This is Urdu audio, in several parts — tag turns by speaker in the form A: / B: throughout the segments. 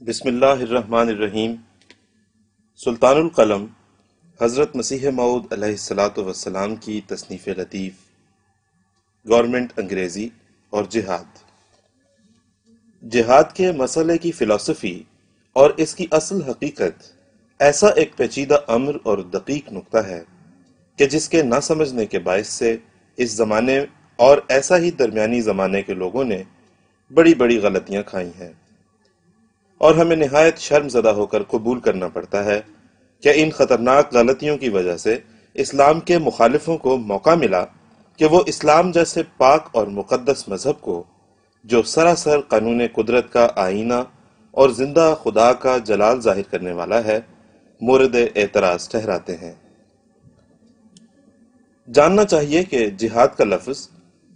A: بسم اللہ الرحمن الرحیم۔ سلطان القلم حضرت مسیح موعود علیہ الصلاۃ والسلام کی تصنیف لطیف، گورنمنٹ انگریزی اور جہاد کے مسئلے کی فلسفی اور اس کی اصل حقیقت ایسا ایک پیچیدہ امر اور دقیق نکتہ ہے کہ جس کے نہ سمجھنے کے باعث سے اس زمانے اور ایسا ہی درمیانی زمانے کے لوگوں نے بڑی بڑی غلطیاں کھائی ہیں، اور ہمیں نہایت شرم زدہ ہو کر قبول کرنا پڑتا ہے کہ ان خطرناک غلطیوں کی وجہ سے اسلام کے مخالفوں کو موقع ملا کہ وہ اسلام جیسے پاک اور مقدس مذہب کو، جو سراسر قانون قدرت کا آئینہ اور زندہ خدا کا جلال ظاہر کرنے والا ہے، مورد اعتراض ٹھہراتے ہیں۔ جاننا چاہیے کہ جہاد کا لفظ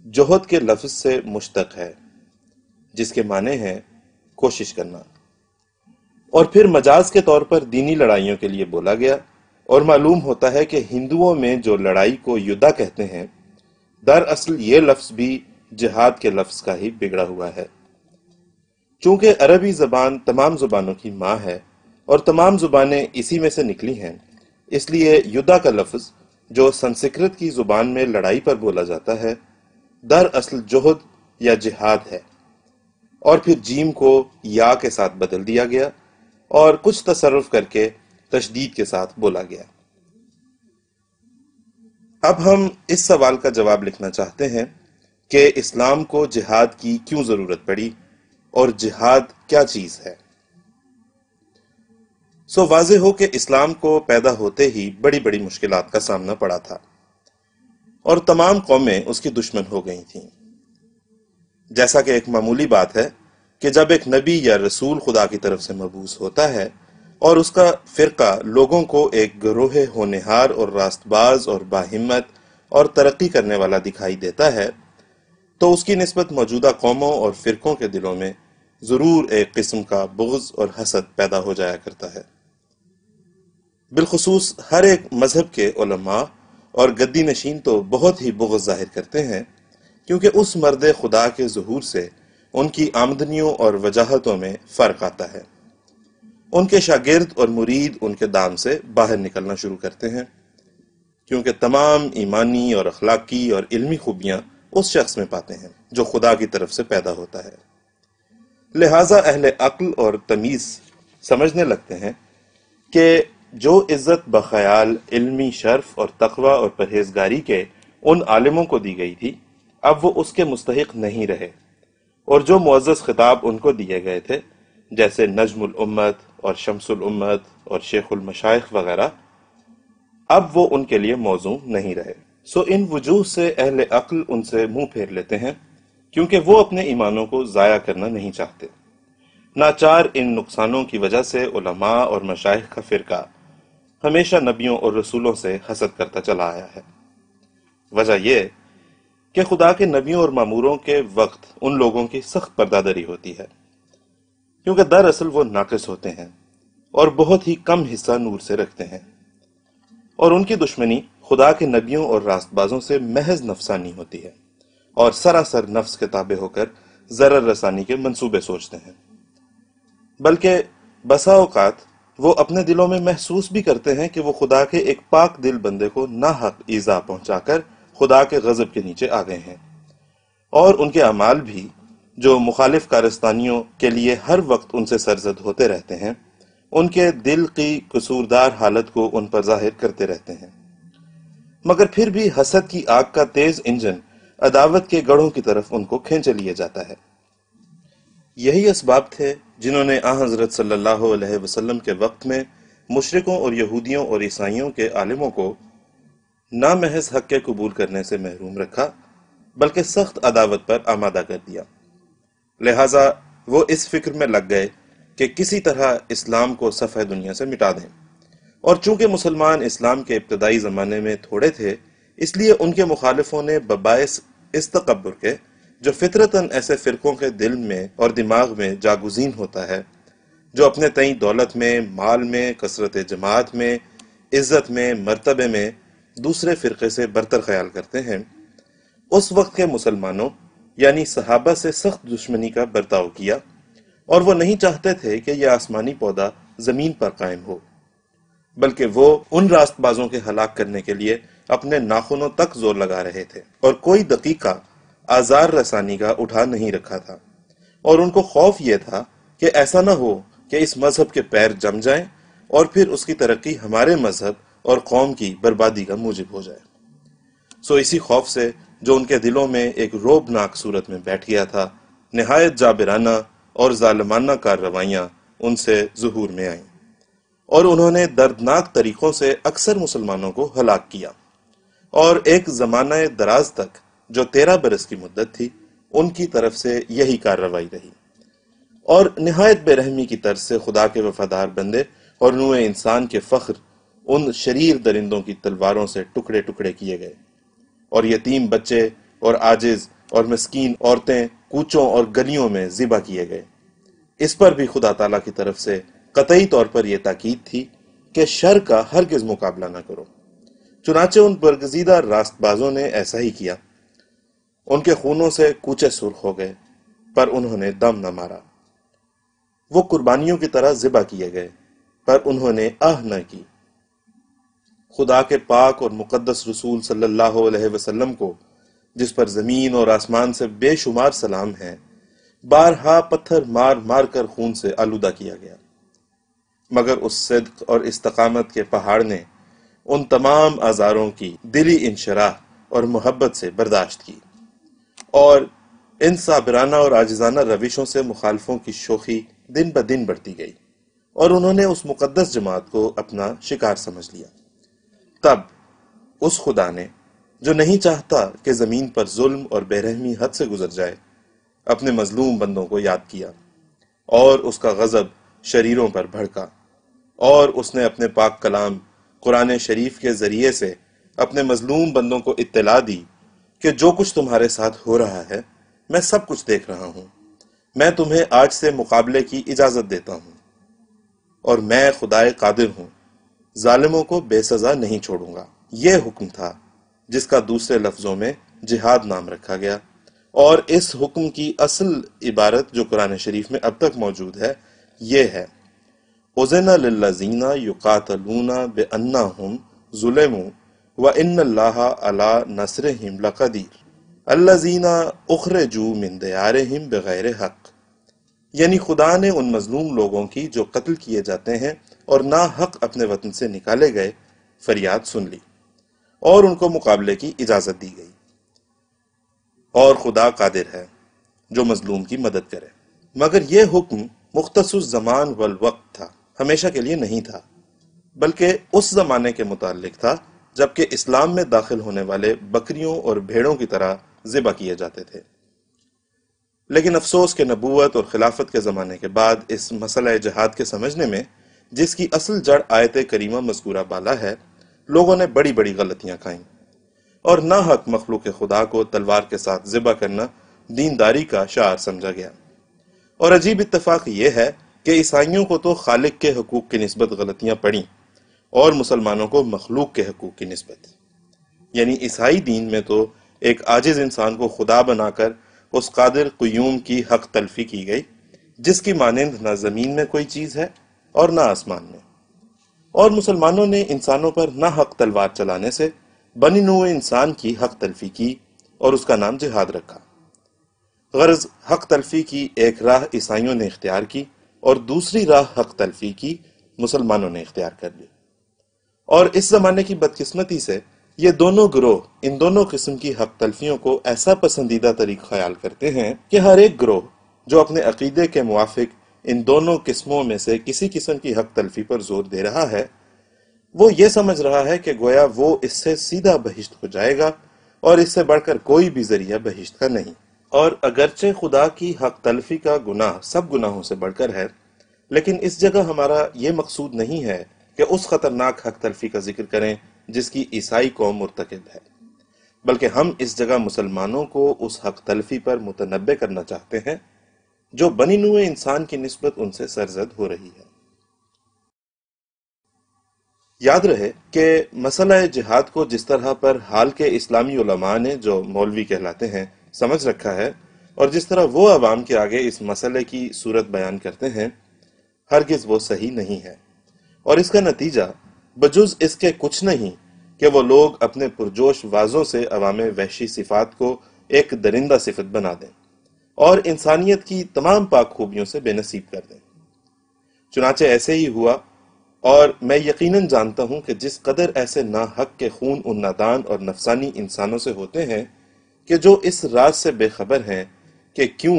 A: جوہد کے لفظ سے مشتق ہے، جس کے معنی ہیں کوشش کرنا، اور پھر مجاز کے طور پر دینی لڑائیوں کے لیے بولا گیا، اور معلوم ہوتا ہے کہ ہندوؤں میں جو لڑائی کو یدھا کہتے ہیں، دراصل یہ لفظ بھی جہاد کے لفظ کا ہی بگڑا ہوا ہے۔ چونکہ عربی زبان تمام زبانوں کی ماں ہے اور تمام زبانیں اسی میں سے نکلی ہیں، اس لیے یدھا کا لفظ جو سنسکرت کی زبان میں لڑائی پر بولا جاتا ہے، دراصل جوہد یا جہاد ہے، اور پھر جیم کو یا کے ساتھ بدل دیا گیا اور کچھ تصرف کر کے تشدید کے ساتھ بولا گیا۔ اب ہم اس سوال کا جواب لکھنا چاہتے ہیں کہ اسلام کو جہاد کی کیوں ضرورت پڑی اور جہاد کیا چیز ہے۔ سو واضح ہو کہ اسلام کو پیدا ہوتے ہی بڑی بڑی مشکلات کا سامنا پڑا تھا، اور تمام قومیں اس کی دشمن ہو گئی تھیں۔ جیسا کہ ایک معمولی بات ہے کہ جب ایک نبی یا رسول خدا کی طرف سے مبعوث ہوتا ہے اور اس کا فرقہ لوگوں کو ایک گروہ ہونہار اور راست باز اور باہمت اور ترقی کرنے والا دکھائی دیتا ہے، تو اس کی نسبت موجودہ قوموں اور فرقوں کے دلوں میں ضرور ایک قسم کا بغض اور حسد پیدا ہو جایا کرتا ہے۔ بالخصوص ہر ایک مذہب کے علماء اور گدی نشین تو بہت ہی بغض ظاہر کرتے ہیں، کیونکہ اس مرد خدا کے ظہور سے ان کی آمدنیوں اور وجاہتوں میں فرق آتا ہے۔ ان کے شاگرد اور مرید ان کے دام سے باہر نکلنا شروع کرتے ہیں، کیونکہ تمام ایمانی اور اخلاقی اور علمی خوبیاں اس شخص میں پاتے ہیں جو خدا کی طرف سے پیدا ہوتا ہے۔ لہٰذا اہل عقل اور تمیز سمجھنے لگتے ہیں کہ جو عزت بخیال علمی شرف اور تقوی اور پرہیزگاری کے ان عالموں کو دی گئی تھی، اب وہ اس کے مستحق نہیں رہے، اور جو معزز خطاب ان کو دیے گئے تھے، جیسے نجم الامت اور شمس الامت اور شیخ المشائخ وغیرہ، اب وہ ان کے لیے موزوں نہیں رہے۔ سو ان وجوہ سے اہل عقل ان سے منہ پھیر لیتے ہیں، کیونکہ وہ اپنے ایمانوں کو ضائع کرنا نہیں چاہتے۔ ناچار ان نقصانوں کی وجہ سے علماء اور مشائخ کا فرقہ ہمیشہ نبیوں اور رسولوں سے حسد کرتا چلا آیا ہے۔ وجہ یہ کہ خدا کے نبیوں اور ماموروں کے وقت ان لوگوں کی سخت پردادری ہوتی ہے، کیونکہ دراصل وہ ناقص ہوتے ہیں اور بہت ہی کم حصہ نور سے رکھتے ہیں، اور ان کی دشمنی خدا کے نبیوں اور راست بازوں سے محض نفسانی ہوتی ہے، اور سراسر نفس کے تابع ہو کر ضرر رسانی کے منصوبے سوچتے ہیں۔ بلکہ بسا اوقات وہ اپنے دلوں میں محسوس بھی کرتے ہیں کہ وہ خدا کے ایک پاک دل بندے کو ناحق ایذا پہنچا کر خدا کے غضب کے نیچے آ گئے ہیں، اور ان کے اعمال بھی جو مخالف کارستانیوں کے لیے ہر وقت ان سے سرزد ہوتے رہتے ہیں، ان کے دل کی قصوردار حالت کو ان پر ظاہر کرتے رہتے ہیں، مگر پھر بھی حسد کی آگ کا تیز انجن عداوت کے گڑھوں کی طرف ان کو کھینچ لیے جاتا ہے۔ یہی اسباب تھے جنہوں نے حضرت صلی اللہ علیہ وسلم کے وقت میں مشرکوں اور یہودیوں اور عیسائیوں کے عالموں کو نہ محض حق کے قبول کرنے سے محروم رکھا، بلکہ سخت عداوت پر آمادہ کر دیا۔ لہٰذا وہ اس فکر میں لگ گئے کہ کسی طرح اسلام کو صفحہ دنیا سے مٹا دیں، اور چونکہ مسلمان اسلام کے ابتدائی زمانے میں تھوڑے تھے، اس لیے ان کے مخالفوں نے بباعث اس تکبر کے جو فطرتاً ایسے فرقوں کے دل میں اور دماغ میں جاگزین ہوتا ہے، جو اپنے تئیں دولت میں، مال میں، کثرت جماعت میں، عزت میں، مرتبے میں دوسرے فرقے سے برتر خیال کرتے ہیں، اس وقت کے مسلمانوں یعنی صحابہ سے سخت دشمنی کا برتاؤ کیا، اور وہ نہیں چاہتے تھے کہ یہ آسمانی پودا زمین پر قائم ہو، بلکہ وہ ان راست بازوں کے ہلاک کرنے کے لیے اپنے ناخنوں تک زور لگا رہے تھے، اور کوئی دقیقہ آزار رسانی کا اٹھا نہیں رکھا تھا، اور ان کو خوف یہ تھا کہ ایسا نہ ہو کہ اس مذہب کے پیر جم جائیں اور پھر اس کی ترقی ہمارے مذہب اور قوم کی بربادی کا موجب ہو جائے۔ سو اسی خوف سے جو ان کے دلوں میں ایک روبناک صورت میں بیٹھ گیا تھا، نہایت جابرانہ اور ظالمانہ کارروائیاں ان سے ظہور میں آئیں، اور انہوں نے دردناک طریقوں سے اکثر مسلمانوں کو ہلاک کیا، اور ایک زمانہ دراز تک جو 13 برس کی مدت تھی ان کی طرف سے یہی کارروائی رہی، اور نہایت بے رحمی کی طرز سے خدا کے وفادار بندے اور نوع انسان کے فخر ان شریر درندوں کی تلواروں سے ٹکڑے ٹکڑے کیے گئے، اور یتیم بچے اور عاجز اور مسکین عورتیں کوچوں اور گلیوں میں ذبح کیے گئے۔ اس پر بھی خدا تعالیٰ کی طرف سے قطعی طور پر یہ تاکید تھی کہ شر کا ہرگز مقابلہ نہ کرو۔ چنانچہ ان برگزیدہ راست بازوں نے ایسا ہی کیا۔ ان کے خونوں سے کوچے سرخ ہو گئے، پر انہوں نے دم نہ مارا۔ وہ قربانیوں کی طرح ذبح کیے گئے، پر انہوں نے آہ نہ کی۔ خدا کے پاک اور مقدس رسول صلی اللہ علیہ وسلم کو، جس پر زمین اور آسمان سے بے شمار سلام ہیں، بارہا پتھر مار مار کر خون سے آلودہ کیا گیا، مگر اس صدق اور استقامت کے پہاڑ نے ان تمام آزاروں کی دلی انشراح اور محبت سے برداشت کی، اور ان صابرانہ اور عاجزانہ روشوں سے مخالفوں کی شوخی دن بدن بڑھتی گئی، اور انہوں نے اس مقدس جماعت کو اپنا شکار سمجھ لیا۔ تب اس خدا نے، جو نہیں چاہتا کہ زمین پر ظلم اور بے رحمی حد سے گزر جائے، اپنے مظلوم بندوں کو یاد کیا، اور اس کا غضب شریروں پر بھڑکا، اور اس نے اپنے پاک کلام قرآن شریف کے ذریعے سے اپنے مظلوم بندوں کو اطلاع دی کہ جو کچھ تمہارے ساتھ ہو رہا ہے میں سب کچھ دیکھ رہا ہوں، میں تمہیں آج سے مقابلے کی اجازت دیتا ہوں، اور میں خدائے قادر ہوں، ظالموں کو بے سزا نہیں چھوڑوں گا۔ یہ حکم تھا جس کا دوسرے لفظوں میں جہاد نام رکھا گیا، اور اس حکم کی اصل عبارت جو قرآن شریف میں اب تک موجود ہے یہ ہے: اذن للذین یقاتلون بانہم ظلموا وان اللہ علی نصرہم لقدیر الذین اخرجوا من دیارہم بغیر حق، یعنی خدا نے ان مظلوم لوگوں کی جو قتل کیے جاتے ہیں اور نا حق اپنے وطن سے نکالے گئے فریاد سن لی، اور ان کو مقابلے کی اجازت دی گئی، اور خدا قادر ہے جو مظلوم کی مدد کرے۔ مگر یہ حکم مختص الزمان والوقت تھا، ہمیشہ کے لیے نہیں تھا، بلکہ اس زمانے کے متعلق تھا جبکہ اسلام میں داخل ہونے والے بکریوں اور بھیڑوں کی طرح ذبح کیے جاتے تھے۔ لیکن افسوس کہ نبوت اور خلافت کے زمانے کے بعد اس مسئلہ جہاد کے سمجھنے میں، جس کی اصل جڑ آیت کریمہ مذکورہ بالا ہے، لوگوں نے بڑی بڑی غلطیاں کھائیں، اور ناحق مخلوق خدا کو تلوار کے ساتھ ذبح کرنا دینداری کا شعار سمجھا گیا۔ اور عجیب اتفاق یہ ہے کہ عیسائیوں کو تو خالق کے حقوق کی نسبت غلطیاں پڑیں، اور مسلمانوں کو مخلوق کے حقوق کی نسبت، یعنی عیسائی دین میں تو ایک عاجز انسان کو خدا بنا کر اس قادر قیوم کی حق تلفی کی گئی جس کی مانند نہ زمین میں کوئی چیز ہے اور نہ آسمان میں، اور مسلمانوں نے انسانوں پر نہ حق تلوار چلانے سے بنی نوع انسان کی حق تلفی کی اور اس کا نام جہاد رکھا۔ غرض حق تلفی کی ایک راہ عیسائیوں نے اختیار کی اور دوسری راہ حق تلفی کی مسلمانوں نے اختیار کر لی، اور اس زمانے کی بدقسمتی سے یہ دونوں گروہ ان دونوں قسم کی حق تلفیوں کو ایسا پسندیدہ طریق خیال کرتے ہیں کہ ہر ایک گروہ جو اپنے عقیدے کے موافق ان دونوں قسموں میں سے کسی قسم کی حق تلفی پر زور دے رہا ہے، وہ یہ سمجھ رہا ہے کہ گویا وہ اس سے سیدھا بہشت ہو جائے گا، اور اس سے بڑھ کر کوئی بھی ذریعہ بہشت کا نہیں۔ اور اگرچہ خدا کی حق تلفی کا گناہ سب گناہوں سے بڑھ کر ہے، لیکن اس جگہ ہمارا یہ مقصود نہیں ہے کہ اس خطرناک حق تلفی کا ذکر کریں جس کی عیسائی قوم مرتکب ہے، بلکہ ہم اس جگہ مسلمانوں کو اس حق تلفی پر متنبہ کرنا چاہتے ہیں جو بنی نوع انسان کی نسبت ان سے سرزد ہو رہی ہے۔ یاد رہے کہ مسئلہ جہاد کو جس طرح پر حال کے اسلامی علماء نے، جو مولوی کہلاتے ہیں، سمجھ رکھا ہے، اور جس طرح وہ عوام کے آگے اس مسئلے کی صورت بیان کرتے ہیں، ہرگز وہ صحیح نہیں ہے، اور اس کا نتیجہ بجز اس کے کچھ نہیں کہ وہ لوگ اپنے پرجوش وعظوں سے عوام وحشی صفات کو ایک درندہ صفت بنا دیں اور انسانیت کی تمام پاک خوبیوں سے بے نصیب کر دیں۔ چنانچہ ایسے ہی ہوا، اور میں یقیناً جانتا ہوں کہ جس قدر ایسے ناحق کے خون ان نادان اور نفسانی انسانوں سے ہوتے ہیں کہ جو اس راز سے بے خبر ہیں کہ کیوں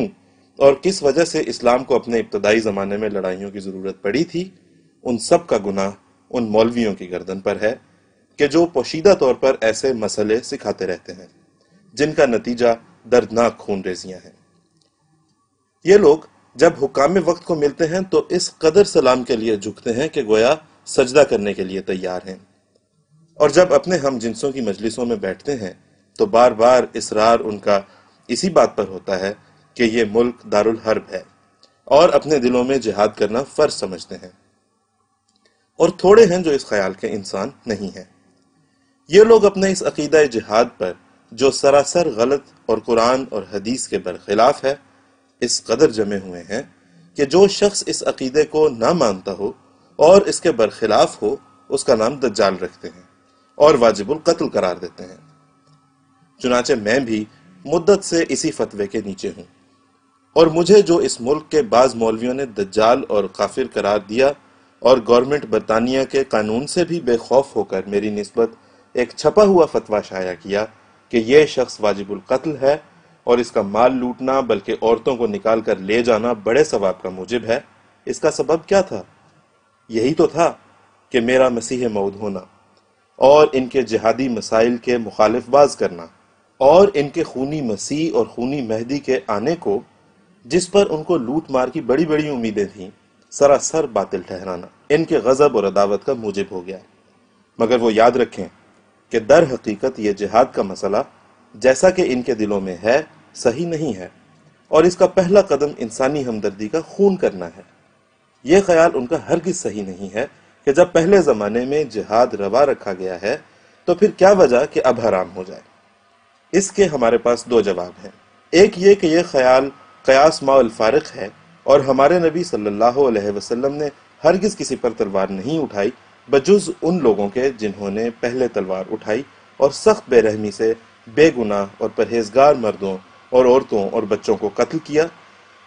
A: اور کس وجہ سے اسلام کو اپنے ابتدائی زمانے میں لڑائیوں کی ضرورت پڑی تھی، ان سب کا گناہ ان مولویوں کی گردن پر ہے کہ جو پوشیدہ طور پر ایسے مسئلے سکھاتے رہتے ہیں جن کا نتیجہ دردناک خون ریزیاں ہیں۔ یہ لوگ جب حکام وقت کو ملتے ہیں تو اس قدر سلام کے لیے جھکتے ہیں کہ گویا سجدہ کرنے کے لیے تیار ہیں، اور جب اپنے ہم جنسوں کی مجلسوں میں بیٹھتے ہیں تو بار بار اصرار ان کا اسی بات پر ہوتا ہے کہ یہ ملک دارالحرب ہے اور اپنے دلوں میں جہاد کرنا فرض سمجھتے ہیں، اور تھوڑے ہیں جو اس خیال کے انسان نہیں ہیں۔ یہ لوگ اپنے اس عقیدہ جہاد پر جو سراسر غلط اور قرآن اور حدیث کے برخلاف ہے اس قدر جمے ہوئے ہیں کہ جو شخص اس عقیدے کو نہ مانتا ہو اور اس کے برخلاف ہو اس کا نام دجال رکھتے ہیں اور واجب القتل قرار دیتے ہیں۔ چنانچہ میں بھی مدت سے اسی فتوے کے نیچے ہوں، اور مجھے جو اس ملک کے بعض مولویوں نے دجال اور کافر قرار دیا اور گورنمنٹ برطانیہ کے قانون سے بھی بے خوف ہو کر میری نسبت ایک چھپا ہوا فتویٰ شائع کیا کہ یہ شخص واجب القتل ہے اور اس کا مال لوٹنا بلکہ عورتوں کو نکال کر لے جانا بڑے ثواب کا موجب ہے، اس کا سبب کیا تھا؟ یہی تو تھا کہ میرا مسیح موعود ہونا اور ان کے جہادی مسائل کے مخالف باز کرنا اور ان کے خونی مسیح اور خونی مہدی کے آنے کو، جس پر ان کو لوٹ مار کی بڑی بڑی امیدیں تھیں، سراسر باطل ٹھہرانا ان کے غضب اور عداوت کا موجب ہو گیا۔ مگر وہ یاد رکھیں کہ در حقیقت یہ جہاد کا مسئلہ جیسا کہ ان کے دلوں میں ہے صحیح نہیں ہے، اور اس کا پہلا قدم انسانی ہمدردی کا خون کرنا ہے۔ یہ خیال ان کا ہرگز صحیح نہیں ہے کہ جب پہلے زمانے میں جہاد روا رکھا گیا ہے تو پھر کیا وجہ کہ اب حرام ہو جائے؟ اس کے ہمارے پاس دو جواب ہیں۔ ایک یہ کہ یہ خیال قیاس ما الفارق ہے، اور ہمارے نبی صلی اللہ علیہ وسلم نے ہرگز کسی پر تلوار نہیں اٹھائی بجز ان لوگوں کے جنہوں نے پہلے تلوار اٹھائی اور سخت بے رحمی سے بے گناہ اور پرہیزگار مردوں اور عورتوں اور بچوں کو قتل کیا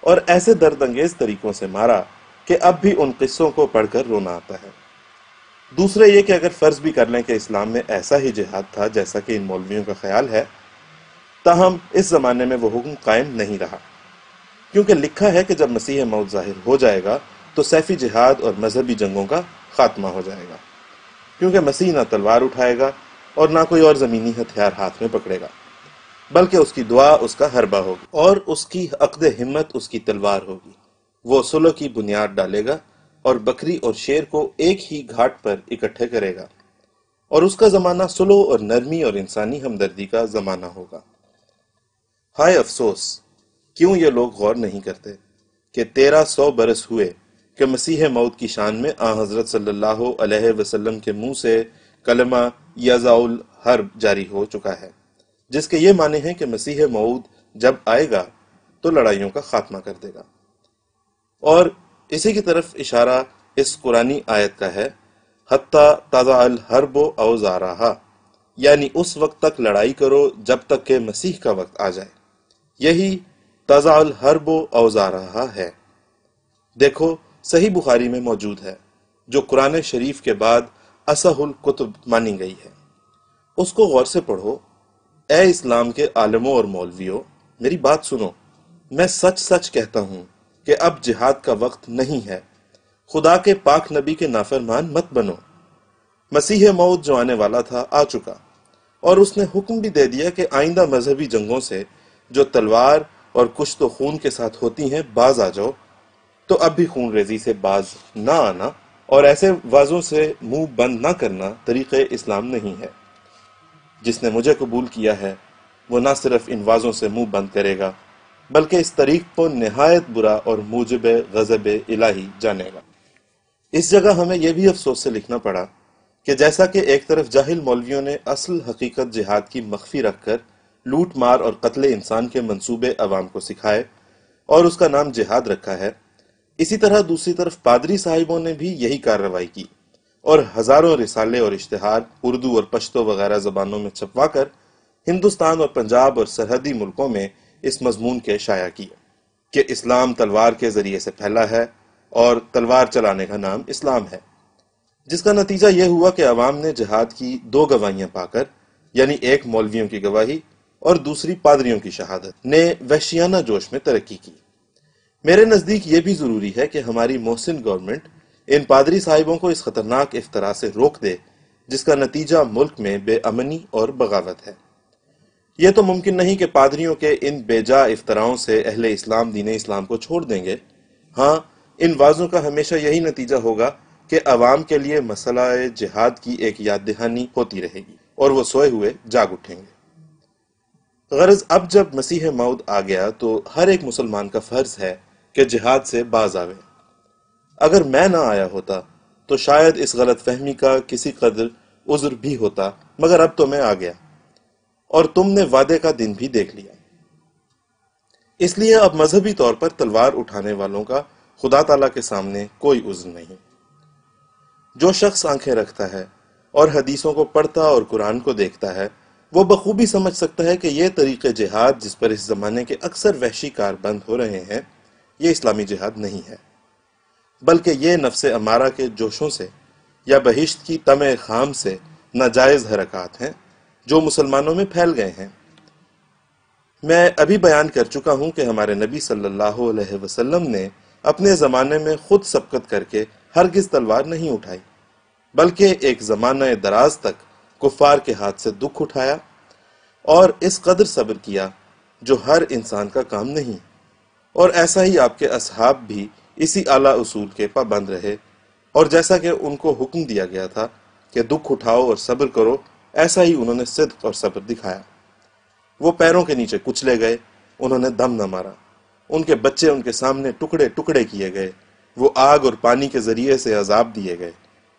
A: اور ایسے درد انگیز طریقوں سے مارا کہ اب بھی ان قصوں کو پڑھ کر رونا آتا ہے۔ دوسرے یہ کہ اگر فرض بھی کر لیں کہ اسلام میں ایسا ہی جہاد تھا جیسا کہ ان مولویوں کا خیال ہے، تاہم اس زمانے میں وہ حکم قائم نہیں رہا، کیونکہ لکھا ہے کہ جب مسیح موعود ظاہر ہو جائے گا تو سیفی جہاد اور مذہبی جنگوں کا خاتمہ ہو جائے گا، کیونکہ مسیح نہ تلوار اٹھائے گا اور نہ کوئی اور زمینی ہتھیار ہاتھ میں پکڑے گا، بلکہ اس کی دعا اس کا حربہ ہوگی اور اس کی عقد ہمت اس کی تلوار ہوگی۔ وہ صلح کی بنیاد ڈالے گا اور بکری اور شیر کو ایک ہی گھاٹ پر اکٹھے کرے گا، اور اس کا زمانہ صلح اور نرمی اور انسانی ہمدردی کا زمانہ ہوگا۔ ہائے افسوس، کیوں یہ لوگ غور نہیں کرتے کہ 1300 برس ہوئے کہ مسیح موعود کی شان میں حضرت صلی اللہ علیہ وسلم کے منہ سے کلمہ یضع الحرب جاری ہو چکا ہے، جس کے یہ معنی ہے کہ مسیح موعود جب آئے گا تو لڑائیوں کا خاتمہ کر دے گا، اور اسی کی طرف اشارہ اس قرآنی آیت کا ہے، حتیٰ تضع الحرب اوزارہا، یعنی اس وقت تک لڑائی کرو جب تک کہ مسیح کا وقت آ جائے۔ یہی تضع الحرب اوزارہا ہے۔ دیکھو صحیح بخاری میں موجود ہے، جو قرآن شریف کے بعد اصح الکتب مانی گئی ہے۔ اس کو غور سے پڑھو۔ اے اسلام کے عالموں اور مولویوں، میری بات سنو، میں سچ سچ کہتا ہوں کہ اب جہاد کا وقت نہیں ہے۔ خدا کے پاک نبی کے نافرمان مت بنو۔ مسیح موعود جو آنے والا تھا آ چکا، اور اس نے حکم بھی دے دیا کہ آئندہ مذہبی جنگوں سے جو تلوار اور کشت و خون کے ساتھ ہوتی ہیں باز آ جاؤ۔ تو اب بھی خون ریزی سے باز نہ آنا اور ایسے وعظوں سے منہ بند نہ کرنا طریقہ اسلام نہیں ہے۔ جس نے مجھے قبول کیا ہے وہ نہ صرف ان وعظوں سے منہ بند کرے گا بلکہ اس طریق کو نہایت برا اور موجب غضب الہی جانے گا۔ اس جگہ ہمیں یہ بھی افسوس سے لکھنا پڑا کہ جیسا کہ ایک طرف جاہل مولویوں نے اصل حقیقت جہاد کی مخفی رکھ کر لوٹ مار اور قتل انسان کے منصوبے عوام کو سکھائے اور اس کا نام جہاد رکھا ہے، اسی طرح دوسری طرف پادری صاحبوں نے بھی یہی کارروائی کی اور ہزاروں رسالے اور اشتہار اردو اور پشتو وغیرہ زبانوں میں چھپوا کر ہندوستان اور پنجاب اور سرحدی ملکوں میں اس مضمون کے شائع کیے کہ اسلام تلوار کے ذریعے سے پھیلا ہے اور تلوار چلانے کا نام اسلام ہے، جس کا نتیجہ یہ ہوا کہ عوام نے جہاد کی دو گواہیاں پا کر، یعنی ایک مولویوں کی گواہی اور دوسری پادریوں کی شہادت، نے وحشیانہ جوش میں ترقی کی۔ میرے نزدیک یہ بھی ضروری ہے کہ ہماری محسن گورنمنٹ ان پادری صاحبوں کو اس خطرناک افتراء سے روک دے جس کا نتیجہ ملک میں بے امنی اور بغاوت ہے۔ یہ تو ممکن نہیں کہ پادریوں کے ان بے جا افطراؤں سے اہل اسلام دین اسلام کو چھوڑ دیں گے۔ ہاں، ان وعظوں کا ہمیشہ یہی نتیجہ ہوگا کہ عوام کے لیے مسئلہ جہاد کی ایک یاد دہانی ہوتی رہے گی اور وہ سوئے ہوئے جاگ اٹھیں گے۔ غرض اب جب مسیح موعود آ گیا تو ہر ایک مسلمان کا فرض ہے کہ جہاد سے باز آوے۔ اگر میں نہ آیا ہوتا تو شاید اس غلط فہمی کا کسی قدر عذر بھی ہوتا، مگر اب تو میں آ گیا اور تم نے وعدے کا دن بھی دیکھ لیا۔ اس لیے اب مذہبی طور پر تلوار اٹھانے والوں کا خدا تعالیٰ کے سامنے کوئی عذر نہیں۔ جو شخص آنکھیں رکھتا ہے اور حدیثوں کو پڑھتا اور قرآن کو دیکھتا ہے، وہ بخوبی سمجھ سکتا ہے کہ یہ طریق جہاد جس پر اس زمانے کے اکثر وحشی کار بند ہو رہے ہیں، یہ اسلامی جہاد نہیں ہے، بلکہ یہ نفس امارہ کے جوشوں سے یا بہشت کی طمع خام سے ناجائز حرکات ہیں جو مسلمانوں میں پھیل گئے ہیں۔ میں ابھی بیان کر چکا ہوں کہ ہمارے نبی صلی اللہ علیہ وسلم نے اپنے زمانے میں خود سبقت کر کے ہرگز تلوار نہیں اٹھائی، بلکہ ایک زمانہ دراز تک کفار کے ہاتھ سے دکھ اٹھایا اور اس قدر صبر کیا جو ہر انسان کا کام نہیں، اور ایسا ہی آپ کے اصحاب بھی اسی اعلیٰ اصول کے پابند رہے، اور جیسا کہ ان کو حکم دیا گیا تھا کہ دکھ اٹھاؤ اور صبر کرو، ایسا ہی انہوں نے صدق اور صبر دکھایا۔ وہ پیروں کے نیچے کچلے گئے، انہوں نے دم نہ مارا، ان کے بچے ان کے سامنے ٹکڑے ٹکڑے کیے گئے، وہ آگ اور پانی کے ذریعے سے عذاب دیے گئے،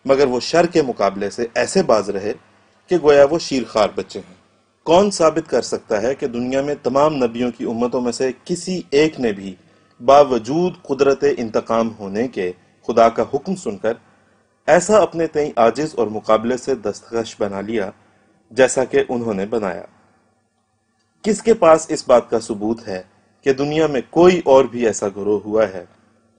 A: مگر وہ شر کے مقابلے سے ایسے باز رہے کہ گویا وہ شیرخوار بچے ہیں۔ کون ثابت کر سکتا ہے کہ دنیا میں تمام نبیوں کی امتوں میں سے کسی ایک نے بھی باوجود قدرت انتقام ہونے کے خدا کا حکم سن کر ایسا اپنے تئیں عاجز اور مقابلے سے دستخوش بنا لیا جیسا کہ انہوں نے بنایا؟ کس کے پاس اس بات کا ثبوت ہے کہ دنیا میں کوئی اور بھی ایسا گروہ ہوا ہے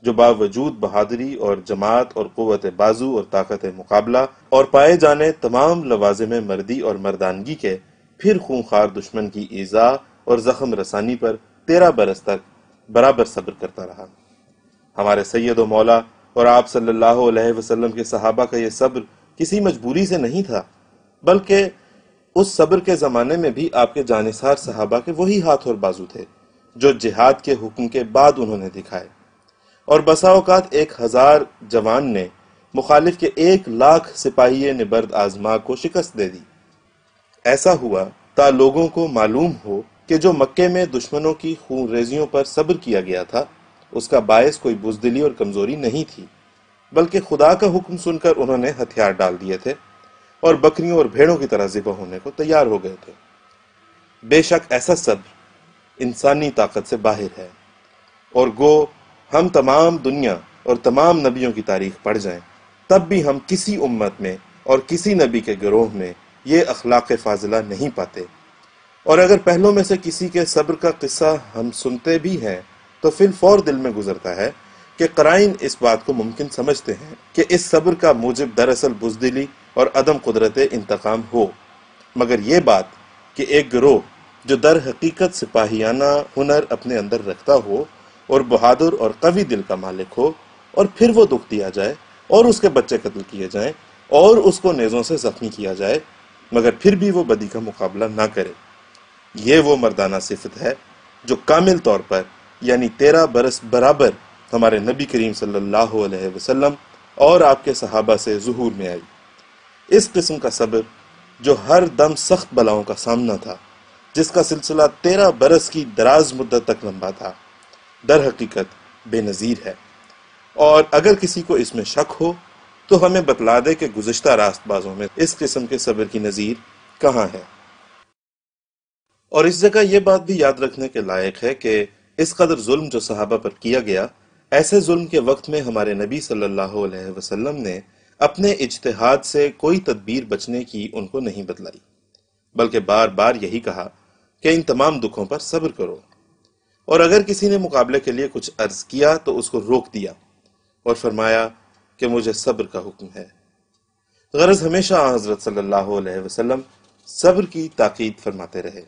A: جو باوجود بہادری اور جماعت اور قوت بازو اور طاقت مقابلہ اور پائے جانے تمام لوازم مردی اور مردانگی کے پھر خونخوار دشمن کی ایذا اور زخم رسانی پر 13 برس تک برابر صبر کرتا رہا؟ ہمارے سید و مولا اور آپ صلی اللہ علیہ وسلم کے صحابہ کا یہ صبر کسی مجبوری سے نہیں تھا، بلکہ اس صبر کے زمانے میں بھی آپ کے جانثار صحابہ کے وہی ہاتھ اور بازو تھے جو جہاد کے حکم کے بعد انہوں نے دکھائے، اور بسا اوقات 1000 جوان نے مخالف کے 1,00,000 سپاہی نبرد آزما کو شکست دے دی۔ ایسا ہوا تا لوگوں کو معلوم ہو کہ جو مکے میں دشمنوں کی خون ریزیوں پر صبر کیا گیا تھا، اس کا باعث کوئی بزدلی اور کمزوری نہیں تھی، بلکہ خدا کا حکم سن کر انہوں نے ہتھیار ڈال دیے تھے اور بکریوں اور بھیڑوں کی طرح ذبح ہونے کو تیار ہو گئے تھے۔ بے شک ایسا صبر انسانی طاقت سے باہر ہے، اور گو ہم تمام دنیا اور تمام نبیوں کی تاریخ پڑھ جائیں تب بھی ہم کسی امت میں اور کسی نبی کے گروہ میں یہ اخلاق فاضلہ نہیں پاتے، اور اگر پہلوں میں سے کسی کے صبر کا قصہ ہم سنتے بھی ہیں تو فی الفور دل میں گزرتا ہے کہ قرائن اس بات کو ممکن سمجھتے ہیں کہ اس صبر کا موجب دراصل بزدلی اور عدم قدرت انتقام ہو، مگر یہ بات کہ ایک گروہ جو در حقیقت سپاہیانہ ہنر اپنے اندر رکھتا ہو اور بہادر اور قوی دل کا مالک ہو، اور پھر وہ دکھ دیا جائے اور اس کے بچے قتل کیے جائیں اور اس کو نیزوں سے زخمی کیا جائے، مگر پھر بھی وہ بدی کا مقابلہ نہ کرے، یہ وہ مردانہ صفت ہے جو کامل طور پر یعنی 13 برس برابر ہمارے نبی کریم صلی اللہ علیہ وسلم اور آپ کے صحابہ سے ظہور میں آئی۔ اس قسم کا صبر جو ہر دم سخت بلاؤں کا سامنا تھا، جس کا سلسلہ 13 برس کی دراز مدت تک لمبا تھا، در حقیقت بے نظیر ہے، اور اگر کسی کو اس میں شک ہو تو ہمیں بتلا دے کہ گزشتہ راست بازوں میں اس قسم کے صبر کی نظیر کہاں ہے۔ اور اس جگہ یہ بات بھی یاد رکھنے کے لائق ہے کہ اس قدر ظلم جو صحابہ پر کیا گیا، ایسے ظلم کے وقت میں ہمارے نبی صلی اللہ علیہ وسلم نے اپنے اجتہاد سے کوئی تدبیر بچنے کی ان کو نہیں بتلائی، بلکہ بار بار یہی کہا کہ ان تمام دکھوں پر صبر کرو، اور اگر کسی نے مقابلے کے لیے کچھ عرض کیا تو اس کو روک دیا اور فرمایا کہ مجھے صبر کا حکم ہے۔ غرض ہمیشہ حضرت صلی اللہ علیہ وسلم صبر کی تاکید فرماتے رہے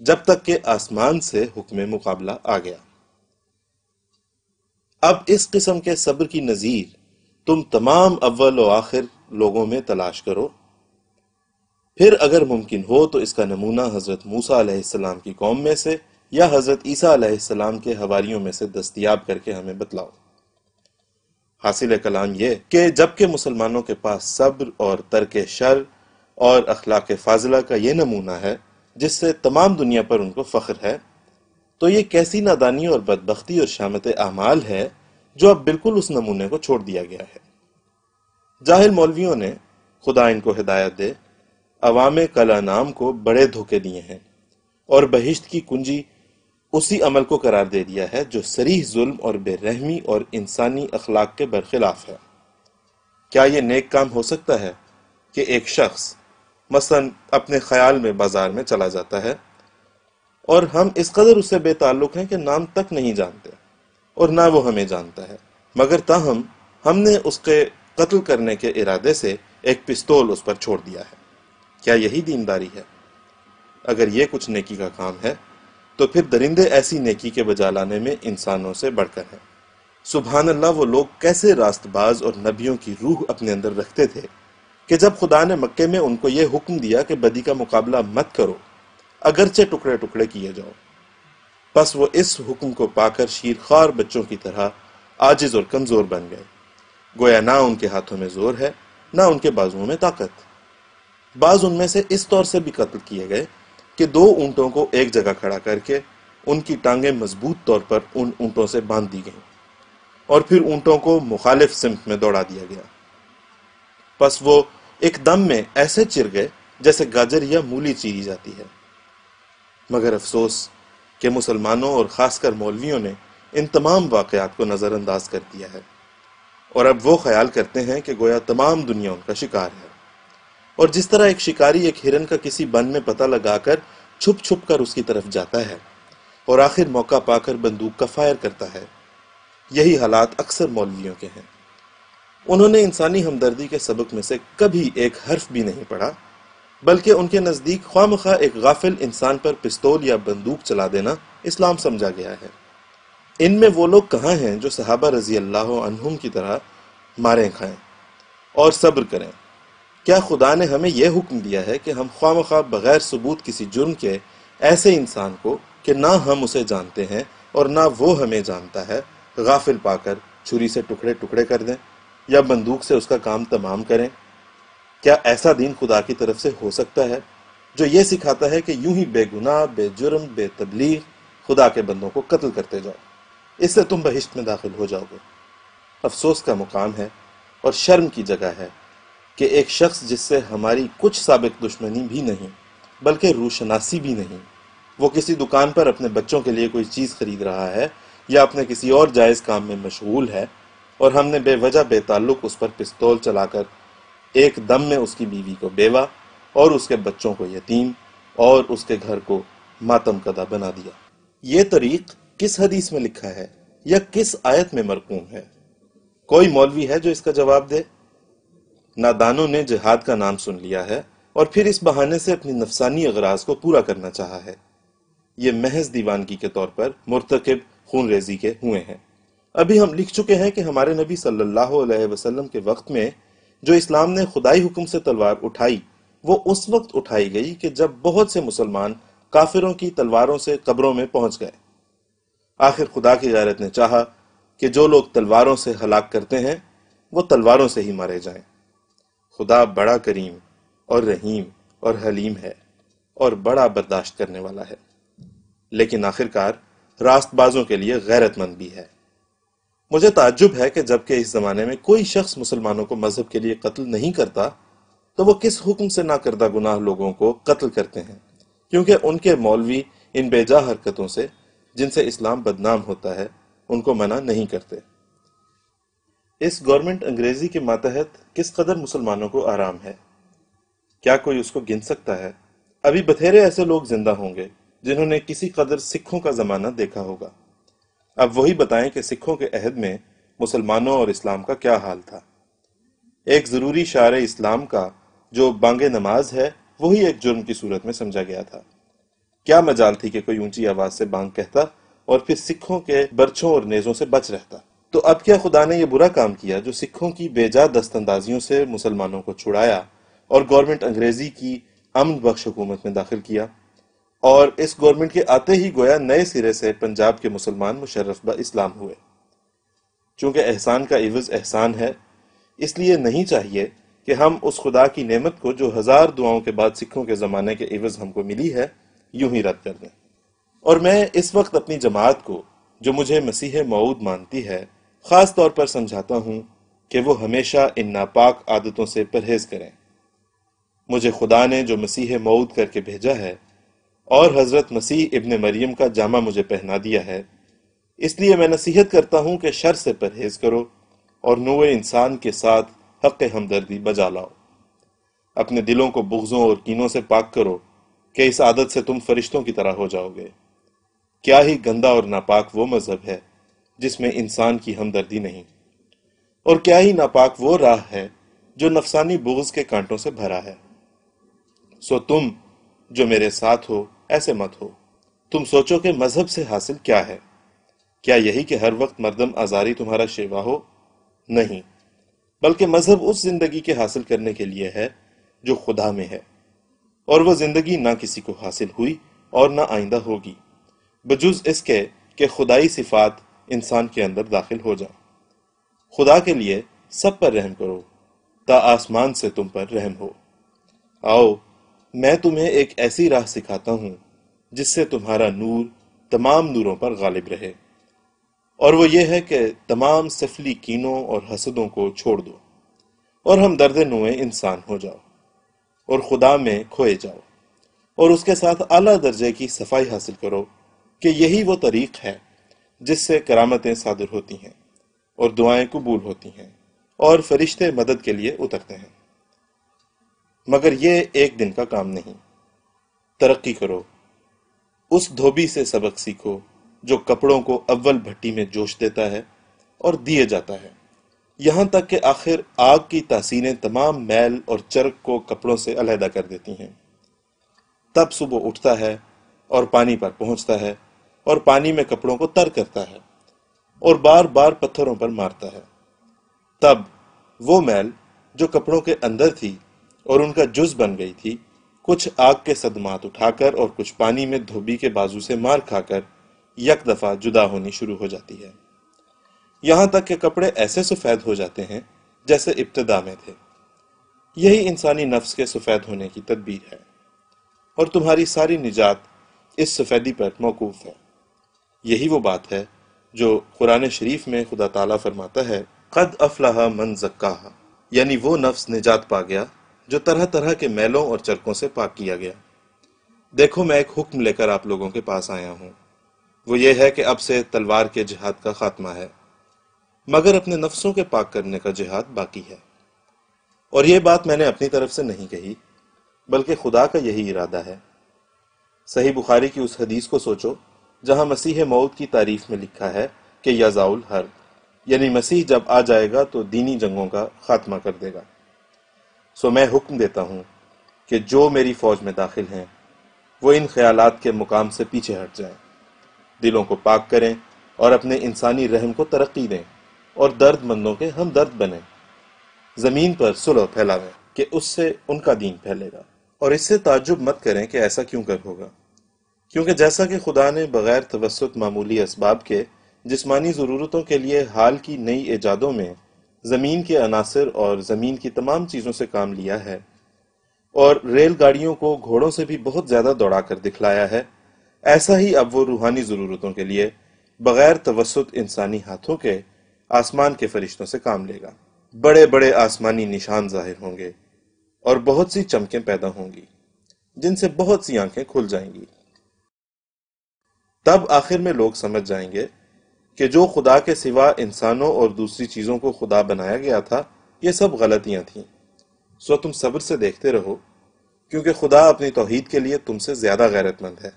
A: جب تک کہ آسمان سے حکم مقابلہ آ گیا۔ اب اس قسم کے صبر کی نظیر تم تمام اول و آخر لوگوں میں تلاش کرو، پھر اگر ممکن ہو تو اس کا نمونہ حضرت موسیٰ علیہ السلام کی قوم میں سے یا حضرت عیسیٰ علیہ السلام کے حواریوں میں سے دستیاب کر کے ہمیں بتلاؤ۔ حاصل کلام یہ کہ جبکہ مسلمانوں کے پاس صبر اور ترک شر اور اخلاق فاضلہ کا یہ نمونہ ہے جس سے تمام دنیا پر ان کو فخر ہے، تو یہ کیسی نادانی اور بدبختی اور شامت اعمال ہے جو اب بالکل اس نمونے کو چھوڑ دیا گیا ہے۔ جاہل مولویوں نے، خدا ان کو ہدایت دے، عوام کلا نام کو بڑے دھوکے دیے ہیں اور بہشت کی کنجی اسی عمل کو قرار دے دیا ہے جو صریح ظلم اور بے رحمی اور انسانی اخلاق کے برخلاف ہے۔ کیا یہ نیک کام ہو سکتا ہے کہ ایک شخص مثلا اپنے خیال میں بازار میں چلا جاتا ہے اور ہم اس قدر اس سے بے تعلق ہیں کہ نام تک نہیں جانتے اور نہ وہ ہمیں جانتا ہے، مگر تاہم ہم نے اس کے قتل کرنے کے ارادے سے ایک پستول اس پر چھوڑ دیا ہے؟ کیا یہی دینداری ہے؟ اگر یہ کچھ نیکی کا کام ہے تو پھر درندے ایسی نیکی کے بجا لانے میں انسانوں سے بڑھ کر ہیں۔ سبحان اللہ، وہ لوگ کیسے راست باز اور نبیوں کی روح اپنے اندر رکھتے تھے کہ جب خدا نے مکے میں ان کو یہ حکم دیا کہ بدی کا مقابلہ مت کرو اگرچہ ٹکڑے ٹکڑے کیے جاؤ، پس وہ اس حکم کو پا کر شیرخوار بچوں کی طرح عاجز اور کمزور بن گئے، گویا نہ ان کے ہاتھوں میں زور ہے نہ ان کے بازوؤں میں طاقت۔ بعض ان میں سے اس طور سے بھی قتل کیے گئے کہ 2 اونٹوں کو ایک جگہ کھڑا کر کے ان کی ٹانگیں مضبوط طور پر ان اونٹوں سے باندھ دی گئیں اور پھر اونٹوں کو مخالف سمت میں دوڑا دیا گیا، پس وہ ایک دم میں ایسے چر گئے جیسے گاجر یا مولی چیری جاتی ہے۔ مگر افسوس کہ مسلمانوں اور خاص کر مولویوں نے ان تمام واقعات کو نظر انداز کر دیا ہے، اور اب وہ خیال کرتے ہیں کہ گویا تمام دنیا ان کا شکار ہے، اور جس طرح ایک شکاری ایک ہرن کا کسی بن میں پتہ لگا کر چھپ چھپ کر اس کی طرف جاتا ہے اور آخر موقع پا کر بندوق کا فائر کرتا ہے، یہی حالات اکثر مولویوں کے ہیں۔ انہوں نے انسانی ہمدردی کے سبق میں سے کبھی ایک حرف بھی نہیں پڑھا، بلکہ ان کے نزدیک خواہ مخواہ ایک غافل انسان پر پستول یا بندوق چلا دینا اسلام سمجھا گیا ہے۔ ان میں وہ لوگ کہاں ہیں جو صحابہ رضی اللہ عنہم کی طرح ماریں کھائیں اور صبر کریں؟ کیا خدا نے ہمیں یہ حکم دیا ہے کہ ہم خواہ مخواہ بغیر ثبوت کسی جرم کے ایسے انسان کو کہ نہ ہم اسے جانتے ہیں اور نہ وہ ہمیں جانتا ہے غافل پا کر چھری سے ٹکڑے ٹکڑے کر دیں یا بندوق سے اس کا کام تمام کریں؟ کیا ایسا دین خدا کی طرف سے ہو سکتا ہے جو یہ سکھاتا ہے کہ یوں ہی بے گناہ، بے جرم، بے تبلیغ خدا کے بندوں کو قتل کرتے جاؤ، اس سے تم بہشت میں داخل ہو جاؤ گے؟ افسوس کا مقام ہے اور شرم کی جگہ ہے کہ ایک شخص جس سے ہماری کچھ سابق دشمنی بھی نہیں بلکہ روشناسی بھی نہیں، وہ کسی دکان پر اپنے بچوں کے لیے کوئی چیز خرید رہا ہے یا اپنے کسی اور جائز کام میں مشغول ہے، اور ہم نے بے وجہ بے تعلق اس پر پستول چلا کر ایک دم میں اس کی بیوی کو بیوہ اور اس کے بچوں کو یتیم اور اس کے گھر کو ماتم کدہ بنا دیا۔ یہ طریق کس حدیث میں لکھا ہے یا کس آیت میں مرقوم ہے؟ کوئی مولوی ہے جو اس کا جواب دے؟ نادانوں نے جہاد کا نام سن لیا ہے اور پھر اس بہانے سے اپنی نفسانی اغراض کو پورا کرنا چاہا ہے۔ یہ محض دیوانگی کے طور پر مرتکب خون ریزی کے ہوئے ہیں۔ ابھی ہم لکھ چکے ہیں کہ ہمارے نبی صلی اللہ علیہ وسلم کے وقت میں جو اسلام نے خدائی حکم سے تلوار اٹھائی، وہ اس وقت اٹھائی گئی کہ جب بہت سے مسلمان کافروں کی تلواروں سے قبروں میں پہنچ گئے۔ آخر خدا کی غیرت نے چاہا کہ جو لوگ تلواروں سے ہلاک کرتے ہیں وہ تلواروں سے ہی مارے جائیں۔ خدا بڑا کریم اور رحیم اور حلیم ہے اور بڑا برداشت کرنے والا ہے، لیکن آخرکار راست بازوں کے لیے غیرت مند بھی ہے۔ مجھے تعجب ہے کہ جبکہ اس زمانے میں کوئی شخص مسلمانوں کو مذہب کے لیے قتل نہیں کرتا تو وہ کس حکم سے نہ کردہ گناہ لوگوں کو قتل کرتے ہیں، کیونکہ ان کے مولوی ان بیجا حرکتوں سے جن سے اسلام بدنام ہوتا ہے ان کو منع نہیں کرتے۔ اس گورنمنٹ انگریزی کے ماتحت کس قدر مسلمانوں کو آرام ہے، کیا کوئی اس کو گن سکتا ہے؟ ابھی بتھیرے ایسے لوگ زندہ ہوں گے جنہوں نے کسی قدر سکھوں کا زمانہ دیکھا ہوگا۔ اب وہی بتائیں کہ سکھوں کے عہد میں مسلمانوں اور اسلام کا کیا حال تھا۔ ایک ضروری شعار اسلام کا جو بانگ نماز ہے وہی ایک جرم کی صورت میں سمجھا گیا تھا۔ کیا مجال تھی کہ کوئی اونچی آواز سے بانگ کہتا اور پھر سکھوں کے برچھوں اور نیزوں سے بچ رہتا۔ تو اب کیا خدا نے یہ برا کام کیا جو سکھوں کی بے جا دست اندازیوں سے مسلمانوں کو چھڑایا اور گورنمنٹ انگریزی کی امن بخش حکومت میں داخل کیا، اور اس گورنمنٹ کے آتے ہی گویا نئے سرے سے پنجاب کے مسلمان مشرف با اسلام ہوئے۔ چونکہ احسان کا عوض احسان ہے، اس لیے نہیں چاہیے کہ ہم اس خدا کی نعمت کو جو ہزار دعاؤں کے بعد سکھوں کے زمانے کے عوض ہم کو ملی ہے یوں ہی رد کر دیں۔ اور میں اس وقت اپنی جماعت کو جو مجھے مسیح موعود مانتی ہے خاص طور پر سمجھاتا ہوں کہ وہ ہمیشہ ان ناپاک عادتوں سے پرہیز کریں۔ مجھے خدا نے جو مسیح موعود کر کے بھیجا ہے اور حضرت مسیح ابن مریم کا جامہ مجھے پہنا دیا ہے، اس لیے میں نصیحت کرتا ہوں کہ شر سے پرہیز کرو اور نوع انسان کے ساتھ حق ہمدردی بجا لاؤ۔ اپنے دلوں کو بغضوں اور کینوں سے پاک کرو کہ اس عادت سے تم فرشتوں کی طرح ہو جاؤ گے۔ کیا ہی گندا اور ناپاک وہ مذہب ہے جس میں انسان کی ہمدردی نہیں، اور کیا ہی ناپاک وہ راہ ہے جو نفسانی بغض کے کانٹوں سے بھرا ہے۔ سو تم جو میرے ساتھ ہو ایسے مت ہو۔ تم سوچو کہ مذہب سے حاصل کیا ہے؟ کیا یہی کہ ہر وقت مردم آزاری تمہارا شیوا ہو؟ نہیں، بلکہ مذہب اس زندگی کے حاصل کرنے کے لیے ہے جو خدا میں ہے، اور وہ زندگی نہ کسی کو حاصل ہوئی اور نہ آئندہ ہوگی بجز اس کے کہ خدائی صفات انسان کے اندر داخل ہو جائیں۔ خدا کے لیے سب پر رحم کرو تا آسمان سے تم پر رحم ہو۔ آؤ میں تمہیں ایک ایسی راہ سکھاتا ہوں جس سے تمہارا نور تمام نوروں پر غالب رہے، اور وہ یہ ہے کہ تمام سفلی کینوں اور حسدوں کو چھوڑ دو اور ہم درد نوع انسان ہو جاؤ اور خدا میں کھوئے جاؤ، اور اس کے ساتھ اعلیٰ درجے کی صفائی حاصل کرو کہ یہی وہ طریق ہے جس سے کرامتیں صادر ہوتی ہیں اور دعائیں قبول ہوتی ہیں اور فرشتے مدد کے لیے اترتے ہیں۔ مگر یہ ایک دن کا کام نہیں۔ ترقی کرو، اس دھوبی سے سبق سیکھو جو کپڑوں کو اول بھٹی میں جوش دیتا ہے اور دیے جاتا ہے، یہاں تک کہ آخر آگ کی تحسینیں تمام میل اور چرک کو کپڑوں سے علیحدہ کر دیتی ہیں۔ تب صبح اٹھتا ہے اور پانی پر پہنچتا ہے اور پانی میں کپڑوں کو تر کرتا ہے اور بار بار پتھروں پر مارتا ہے۔ تب وہ میل جو کپڑوں کے اندر تھی اور ان کا جز بن گئی تھی، کچھ آگ کے صدمات اٹھا کر اور کچھ پانی میں دھوبی کے بازو سے مار کھا کر یک دفعہ جدا ہونی شروع ہو جاتی ہے، یہاں تک کہ کپڑے ایسے سفید ہو جاتے ہیں جیسے ابتدا میں تھے۔ یہی انسانی نفس کے سفید ہونے کی تدبیر ہے، اور تمہاری ساری نجات اس سفیدی پر موقوف ہے۔ یہی وہ بات ہے جو قرآن شریف میں خدا تعالیٰ فرماتا ہے، قد افلح من زکاہا، یعنی وہ نفس نجات پا گیا جو طرح طرح کے میلوں اور چرکوں سے پاک کیا گیا۔ دیکھو میں ایک حکم لے کر آپ لوگوں کے پاس آیا ہوں، وہ یہ ہے کہ اب سے تلوار کے جہاد کا خاتمہ ہے، مگر اپنے نفسوں کے پاک کرنے کا جہاد باقی ہے۔ اور یہ بات میں نے اپنی طرف سے نہیں کہی، بلکہ خدا کا یہی ارادہ ہے۔ صحیح بخاری کی اس حدیث کو سوچو جہاں مسیح موعود کی تعریف میں لکھا ہے کہ یضع الحرب، یعنی مسیح جب آ جائے گا تو دینی جنگوں کا خاتمہ کر دے گا۔ سو میں حکم دیتا ہوں کہ جو میری فوج میں داخل ہیں وہ ان خیالات کے مقام سے پیچھے ہٹ جائیں، دلوں کو پاک کریں اور اپنے انسانی رحم کو ترقی دیں اور درد مندوں کے ہم درد بنیں، زمین پر صلح پھیلاویں کہ اس سے ان کا دین پھیلے گا۔ اور اس سے تعجب مت کریں کہ ایسا کیوں کر ہوگا، کیونکہ جیسا کہ خدا نے بغیر توسط معمولی اسباب کے جسمانی ضرورتوں کے لیے حال کی نئی ایجادوں میں زمین کے عناصر اور زمین کی تمام چیزوں سے کام لیا ہے، اور ریل گاڑیوں کو گھوڑوں سے بھی بہت زیادہ دوڑا کر دکھلایا ہے، ایسا ہی اب وہ روحانی ضرورتوں کے لیے بغیر توسط انسانی ہاتھوں کے آسمان کے فرشتوں سے کام لے گا۔ بڑے بڑے آسمانی نشان ظاہر ہوں گے اور بہت سی چمکیں پیدا ہوں گی، جن سے بہت سی آنکھیں کھل جائیں گی۔ تب آخر میں لوگ سمجھ جائیں گے کہ جو خدا کے سوا انسانوں اور دوسری چیزوں کو خدا بنایا گیا تھا یہ سب غلطیاں تھیں۔ سو تم صبر سے دیکھتے رہو، کیونکہ خدا اپنی توحید کے لیے تم سے زیادہ غیرت مند ہے،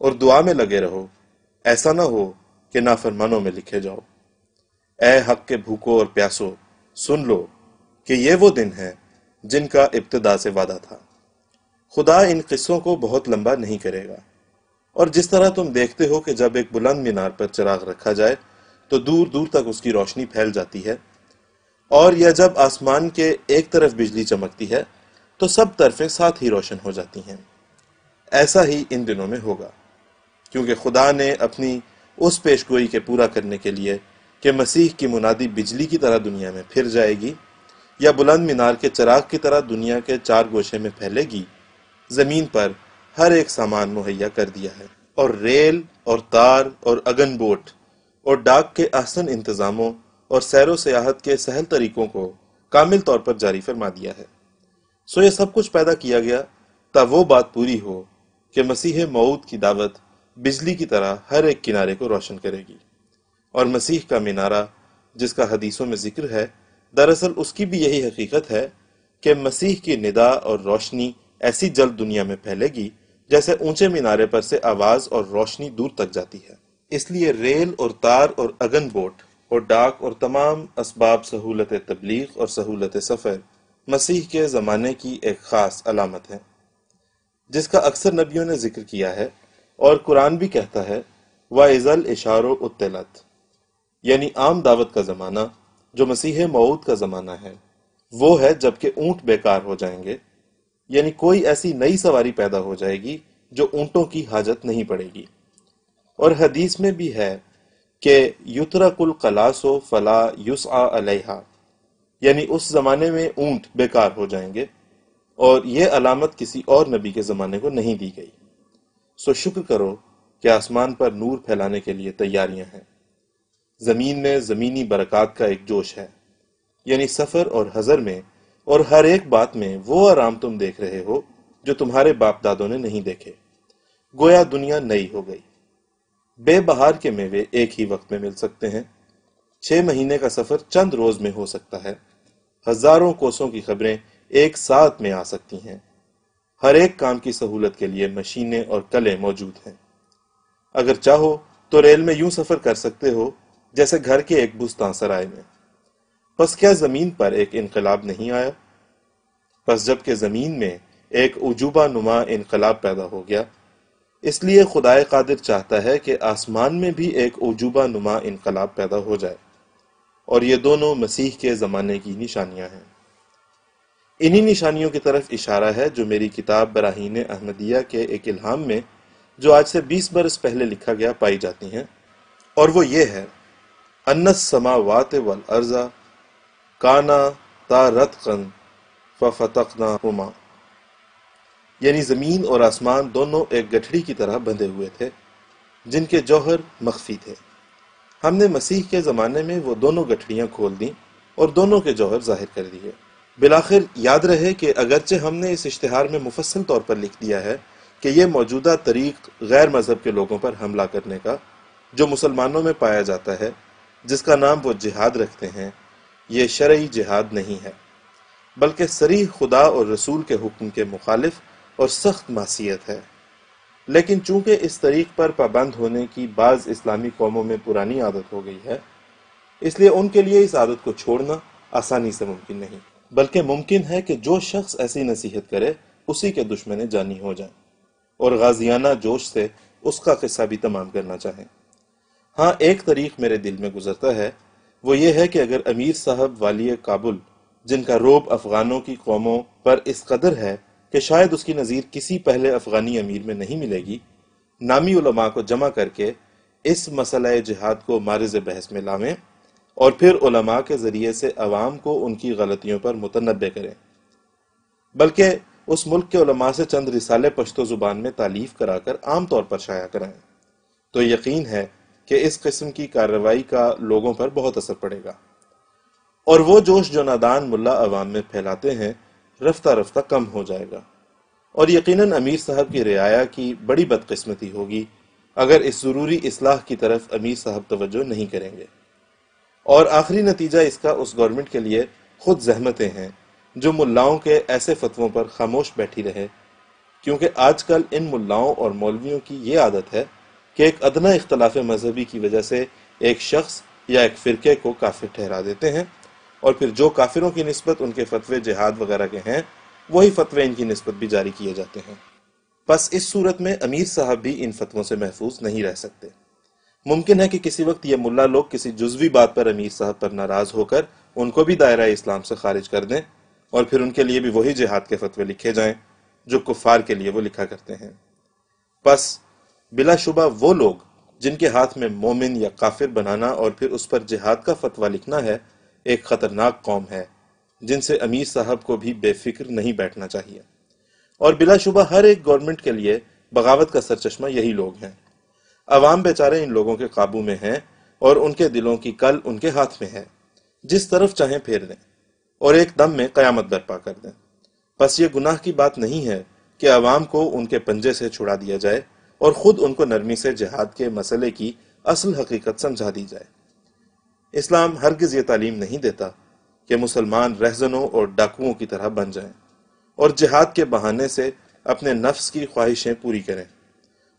A: اور دعا میں لگے رہو، ایسا نہ ہو کہ نافرمانوں میں لکھے جاؤ۔ اے حق کے بھوکو اور پیاسو، سن لو کہ یہ وہ دن ہیں جن کا ابتدا سے وعدہ تھا۔ خدا ان قصوں کو بہت لمبا نہیں کرے گا، اور جس طرح تم دیکھتے ہو کہ جب ایک بلند مینار پر چراغ رکھا جائے تو دور دور تک اس کی روشنی پھیل جاتی ہے، اور یا جب آسمان کے ایک طرف بجلی چمکتی ہے تو سب طرفیں ساتھ ہی روشن ہو جاتی ہیں، ایسا ہی ان دنوں میں ہوگا، کیونکہ خدا نے اپنی اس پیشگوئی کے پورا کرنے کے لیے کہ مسیح کی منادی بجلی کی طرح دنیا میں پھر جائے گی یا بلند مینار کے چراغ کی طرح دنیا کے چار گوشے میں پھیلے گی، زمین پر ہر ایک سامان مہیا کر دیا ہے، اور ریل اور تار اور اگن بوٹ اور ڈاک کے احسن انتظاموں اور سیر و سیاحت کے سہل طریقوں کو کامل طور پر جاری فرما دیا ہے۔ سو یہ سب کچھ پیدا کیا گیا تا وہ بات پوری ہو کہ مسیح موعود کی دعوت بجلی کی طرح ہر ایک کنارے کو روشن کرے گی، اور مسیح کا مینارہ جس کا حدیثوں میں ذکر ہے، دراصل اس کی بھی یہی حقیقت ہے کہ مسیح کی ندا اور روشنی ایسی جلد دنیا میں پھیلے گی جیسے اونچے مینارے پر سے آواز اور روشنی دور تک جاتی ہے۔ اس لیے ریل اور تار اور اگن بوٹ اور ڈاک اور تمام اسباب سہولت تبلیغ اور سہولت سفر مسیح کے زمانے کی ایک خاص علامت ہے، جس کا اکثر نبیوں نے ذکر کیا ہے، اور قرآن بھی کہتا ہے وَإِذَا الْإِشَارُ عُطِّلَتْ، یعنی عام دعوت کا زمانہ جو مسیح موعود کا زمانہ ہے وہ ہے جب کہ اونٹ بیکار ہو جائیں گے، یعنی کوئی ایسی نئی سواری پیدا ہو جائے گی جو اونٹوں کی حاجت نہیں پڑے گی۔ اور حدیث میں بھی ہے کہ یترک القلاص فلا یسعى علیہا، یعنی اس زمانے میں اونٹ بیکار ہو جائیں گے، اور یہ علامت کسی اور نبی کے زمانے کو نہیں دی گئی۔ سو شکر کرو کہ آسمان پر نور پھیلانے کے لیے تیاریاں ہیں، زمین میں زمینی برکات کا ایک جوش ہے، یعنی سفر اور حضر میں اور ہر ایک بات میں وہ آرام تم دیکھ رہے ہو جو تمہارے باپ دادوں نے نہیں دیکھے، گویا دنیا نئی ہو گئی۔ بے بہار کے میوے ایک ہی وقت میں مل سکتے ہیں، 6 مہینے کا سفر چند روز میں ہو سکتا ہے، ہزاروں کوسوں کی خبریں ایک ساتھ میں آ سکتی ہیں، ہر ایک کام کی سہولت کے لیے مشینیں اور کلیں موجود ہیں۔ اگر چاہو تو ریل میں یوں سفر کر سکتے ہو جیسے گھر کے ایک بستان سرائے میں۔ پس کیا زمین پر ایک انقلاب نہیں آیا؟ پس جب کہ زمین میں ایک عجوبہ نما انقلاب پیدا ہو گیا، اس لیے خدائے قادر چاہتا ہے کہ آسمان میں بھی ایک عجوبہ نما انقلاب پیدا ہو جائے، اور یہ دونوں مسیح کے زمانے کی نشانیاں ہیں۔ انہی نشانیوں کی طرف اشارہ ہے جو میری کتاب براہین احمدیہ کے ایک الہام میں جو آج سے 20 برس پہلے لکھا گیا پائی جاتی ہیں، اور وہ یہ ہے ان السماوات والارض کانا رتقا ففتقناہما، یعنی زمین اور آسمان دونوں ایک گٹھڑی کی طرح بندھے ہوئے تھے جن کے جوہر مخفی تھے، ہم نے مسیح کے زمانے میں وہ دونوں گٹھڑیاں کھول دیں اور دونوں کے جوہر ظاہر کر دیے۔ بالآخر یاد رہے کہ اگرچہ ہم نے اس اشتہار میں مفصل طور پر لکھ دیا ہے کہ یہ موجودہ طریق غیر مذہب کے لوگوں پر حملہ کرنے کا جو مسلمانوں میں پایا جاتا ہے، جس کا نام وہ جہاد رکھتے ہیں، یہ شرعی جہاد نہیں ہے، بلکہ صریح خدا اور رسول کے حکم کے مخالف اور سخت معصیت ہے۔ لیکن چونکہ اس طریق پر پابند ہونے کی بعض اسلامی قوموں میں پرانی عادت ہو گئی ہے، اس لیے ان کے لیے اس عادت کو چھوڑنا آسانی سے ممکن نہیں، بلکہ ممکن ہے کہ جو شخص ایسی نصیحت کرے اسی کے دشمن جانی ہو جائیں اور غازیانہ جوش سے اس کا قصہ بھی تمام کرنا چاہیں۔ ہاں ایک طریق میرے دل میں گزرتا ہے، وہ یہ ہے کہ اگر امیر صاحب والی کابل، جن کا رعب افغانوں کی قوموں پر اس قدر ہے کہ شاید اس کی نظیر کسی پہلے افغانی امیر میں نہیں ملے گی، نامی علماء کو جمع کر کے اس مسئلہ جہاد کو مارز بحث میں لاویں اور پھر علماء کے ذریعے سے عوام کو ان کی غلطیوں پر متنبع کریں، بلکہ اس ملک کے علماء سے چند رسالے پشتو زبان میں تالیف کرا کر عام طور پر شائع کرائیں، تو یقین ہے کہ اس قسم کی کارروائی کا لوگوں پر بہت اثر پڑے گا، اور وہ جوش جو نادان ملا عوام میں پھیلاتے ہیں رفتہ رفتہ کم ہو جائے گا، اور یقیناً امیر صاحب کی رعایا کی بڑی بدقسمتی ہوگی اگر اس ضروری اصلاح کی طرف امیر صاحب توجہ نہیں کریں گے۔ اور آخری نتیجہ اس کا اس گورنمنٹ کے لیے خود زحمتیں ہیں جو ملاؤں کے ایسے فتووں پر خاموش بیٹھی رہے، کیونکہ آج کل ان ملاؤں اور مولویوں کی یہ عادت ہے کہ ایک ادنا اختلاف مذہبی کی وجہ سے ایک شخص یا ایک فرقے کو کافر ٹھہرا دیتے ہیں، اور پھر جو کافروں کی نسبت ان کے فتوے جہاد وغیرہ کے ہیں وہی فتوے ان کی نسبت بھی جاری کیے جاتے ہیں۔ پس اس صورت میں امیر صاحب بھی ان فتووں سے محفوظ نہیں رہ سکتے۔ ممکن ہے کہ کسی وقت یہ ملا لوگ کسی جزوی بات پر امیر صاحب پر ناراض ہو کر ان کو بھی دائرہ اسلام سے خارج کر دیں، اور پھر ان کے لیے بھی وہی جہاد کے فتوے لکھے جائیں جو کفار کے لیے وہ لکھا کرتے ہیں۔ پس بلا شبہ وہ لوگ جن کے ہاتھ میں مومن یا کافر بنانا اور پھر اس پر جہاد کا فتویٰ لکھنا ہے، ایک خطرناک قوم ہے جن سے امیر صاحب کو بھی بے فکر نہیں بیٹھنا چاہیے۔ اور بلا شبہ ہر ایک گورنمنٹ کے لیے بغاوت کا سرچشمہ یہی لوگ ہیں۔ عوام بیچارے ان لوگوں کے قابو میں ہیں اور ان کے دلوں کی کل ان کے ہاتھ میں ہے، جس طرف چاہیں پھیر دیں اور ایک دم میں قیامت برپا کر دیں۔ پس یہ گناہ کی بات نہیں ہے کہ عوام کو ان کے پنجے سے چھڑا دیا جائے اور خود ان کو نرمی سے جہاد کے مسئلے کی اصل حقیقت سمجھا دی جائے۔ اسلام ہرگز یہ تعلیم نہیں دیتا کہ مسلمان رہزنوں اور ڈاکوؤں کی طرح بن جائیں اور جہاد کے بہانے سے اپنے نفس کی خواہشیں پوری کریں۔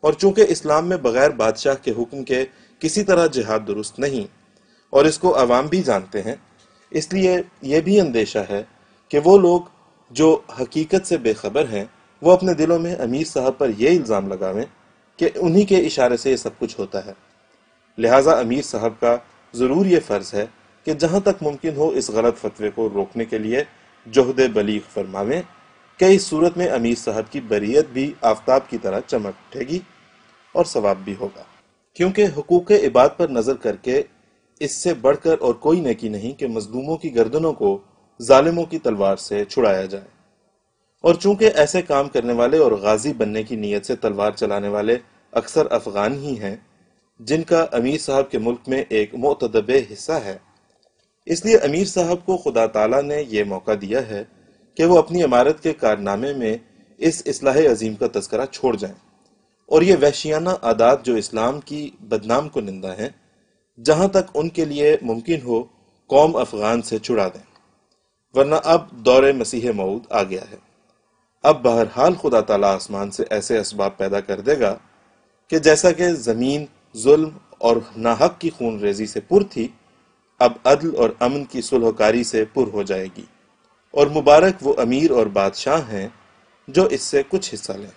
A: اور چونکہ اسلام میں بغیر بادشاہ کے حکم کے کسی طرح جہاد درست نہیں، اور اس کو عوام بھی جانتے ہیں، اس لیے یہ بھی اندیشہ ہے کہ وہ لوگ جو حقیقت سے بے خبر ہیں وہ اپنے دلوں میں امیر صاحب پر یہ الزام لگاویں کہ انہی کے اشارے سے یہ سب کچھ ہوتا ہے۔ لہٰذا امیر صاحب کا ضرور یہ فرض ہے کہ جہاں تک ممکن ہو اس غلط فتوے کو روکنے کے لیے جہد بلیغ فرماویں، کہ اس صورت میں امیر صاحب کی بریت بھی آفتاب کی طرح چمک اٹھے گی اور ثواب بھی ہوگا۔ کیونکہ حقوق عباد پر نظر کر کے اس سے بڑھ کر اور کوئی نیکی نہیں کہ مظلوموں کی گردنوں کو ظالموں کی تلوار سے چھڑایا جائے۔ اور چونکہ ایسے کام کرنے والے اور غازی بننے کی نیت سے تلوار چلانے والے اکثر افغان ہی ہیں جن کا امیر صاحب کے ملک میں ایک معتدب حصہ ہے، اس لیے امیر صاحب کو خدا تعالیٰ نے یہ موقع دیا ہے کہ وہ اپنی امارت کے کارنامے میں اس اصلاح عظیم کا تذکرہ چھوڑ جائیں اور یہ وحشیانہ عادات جو اسلام کی بدنام کنندہ ہیں جہاں تک ان کے لیے ممکن ہو قوم افغان سے چھڑا دیں، ورنہ اب دور مسیح موعود آ گیا ہے۔ اب بہرحال خدا تعالیٰ آسمان سے ایسے اسباب پیدا کر دے گا کہ جیسا کہ زمین ظلم اور ناحق کی خون ریزی سے پر تھی، اب عدل اور امن کی صلح کاری سے پر ہو جائے گی، اور مبارک وہ امیر اور بادشاہ ہیں جو اس سے کچھ حصہ لیں۔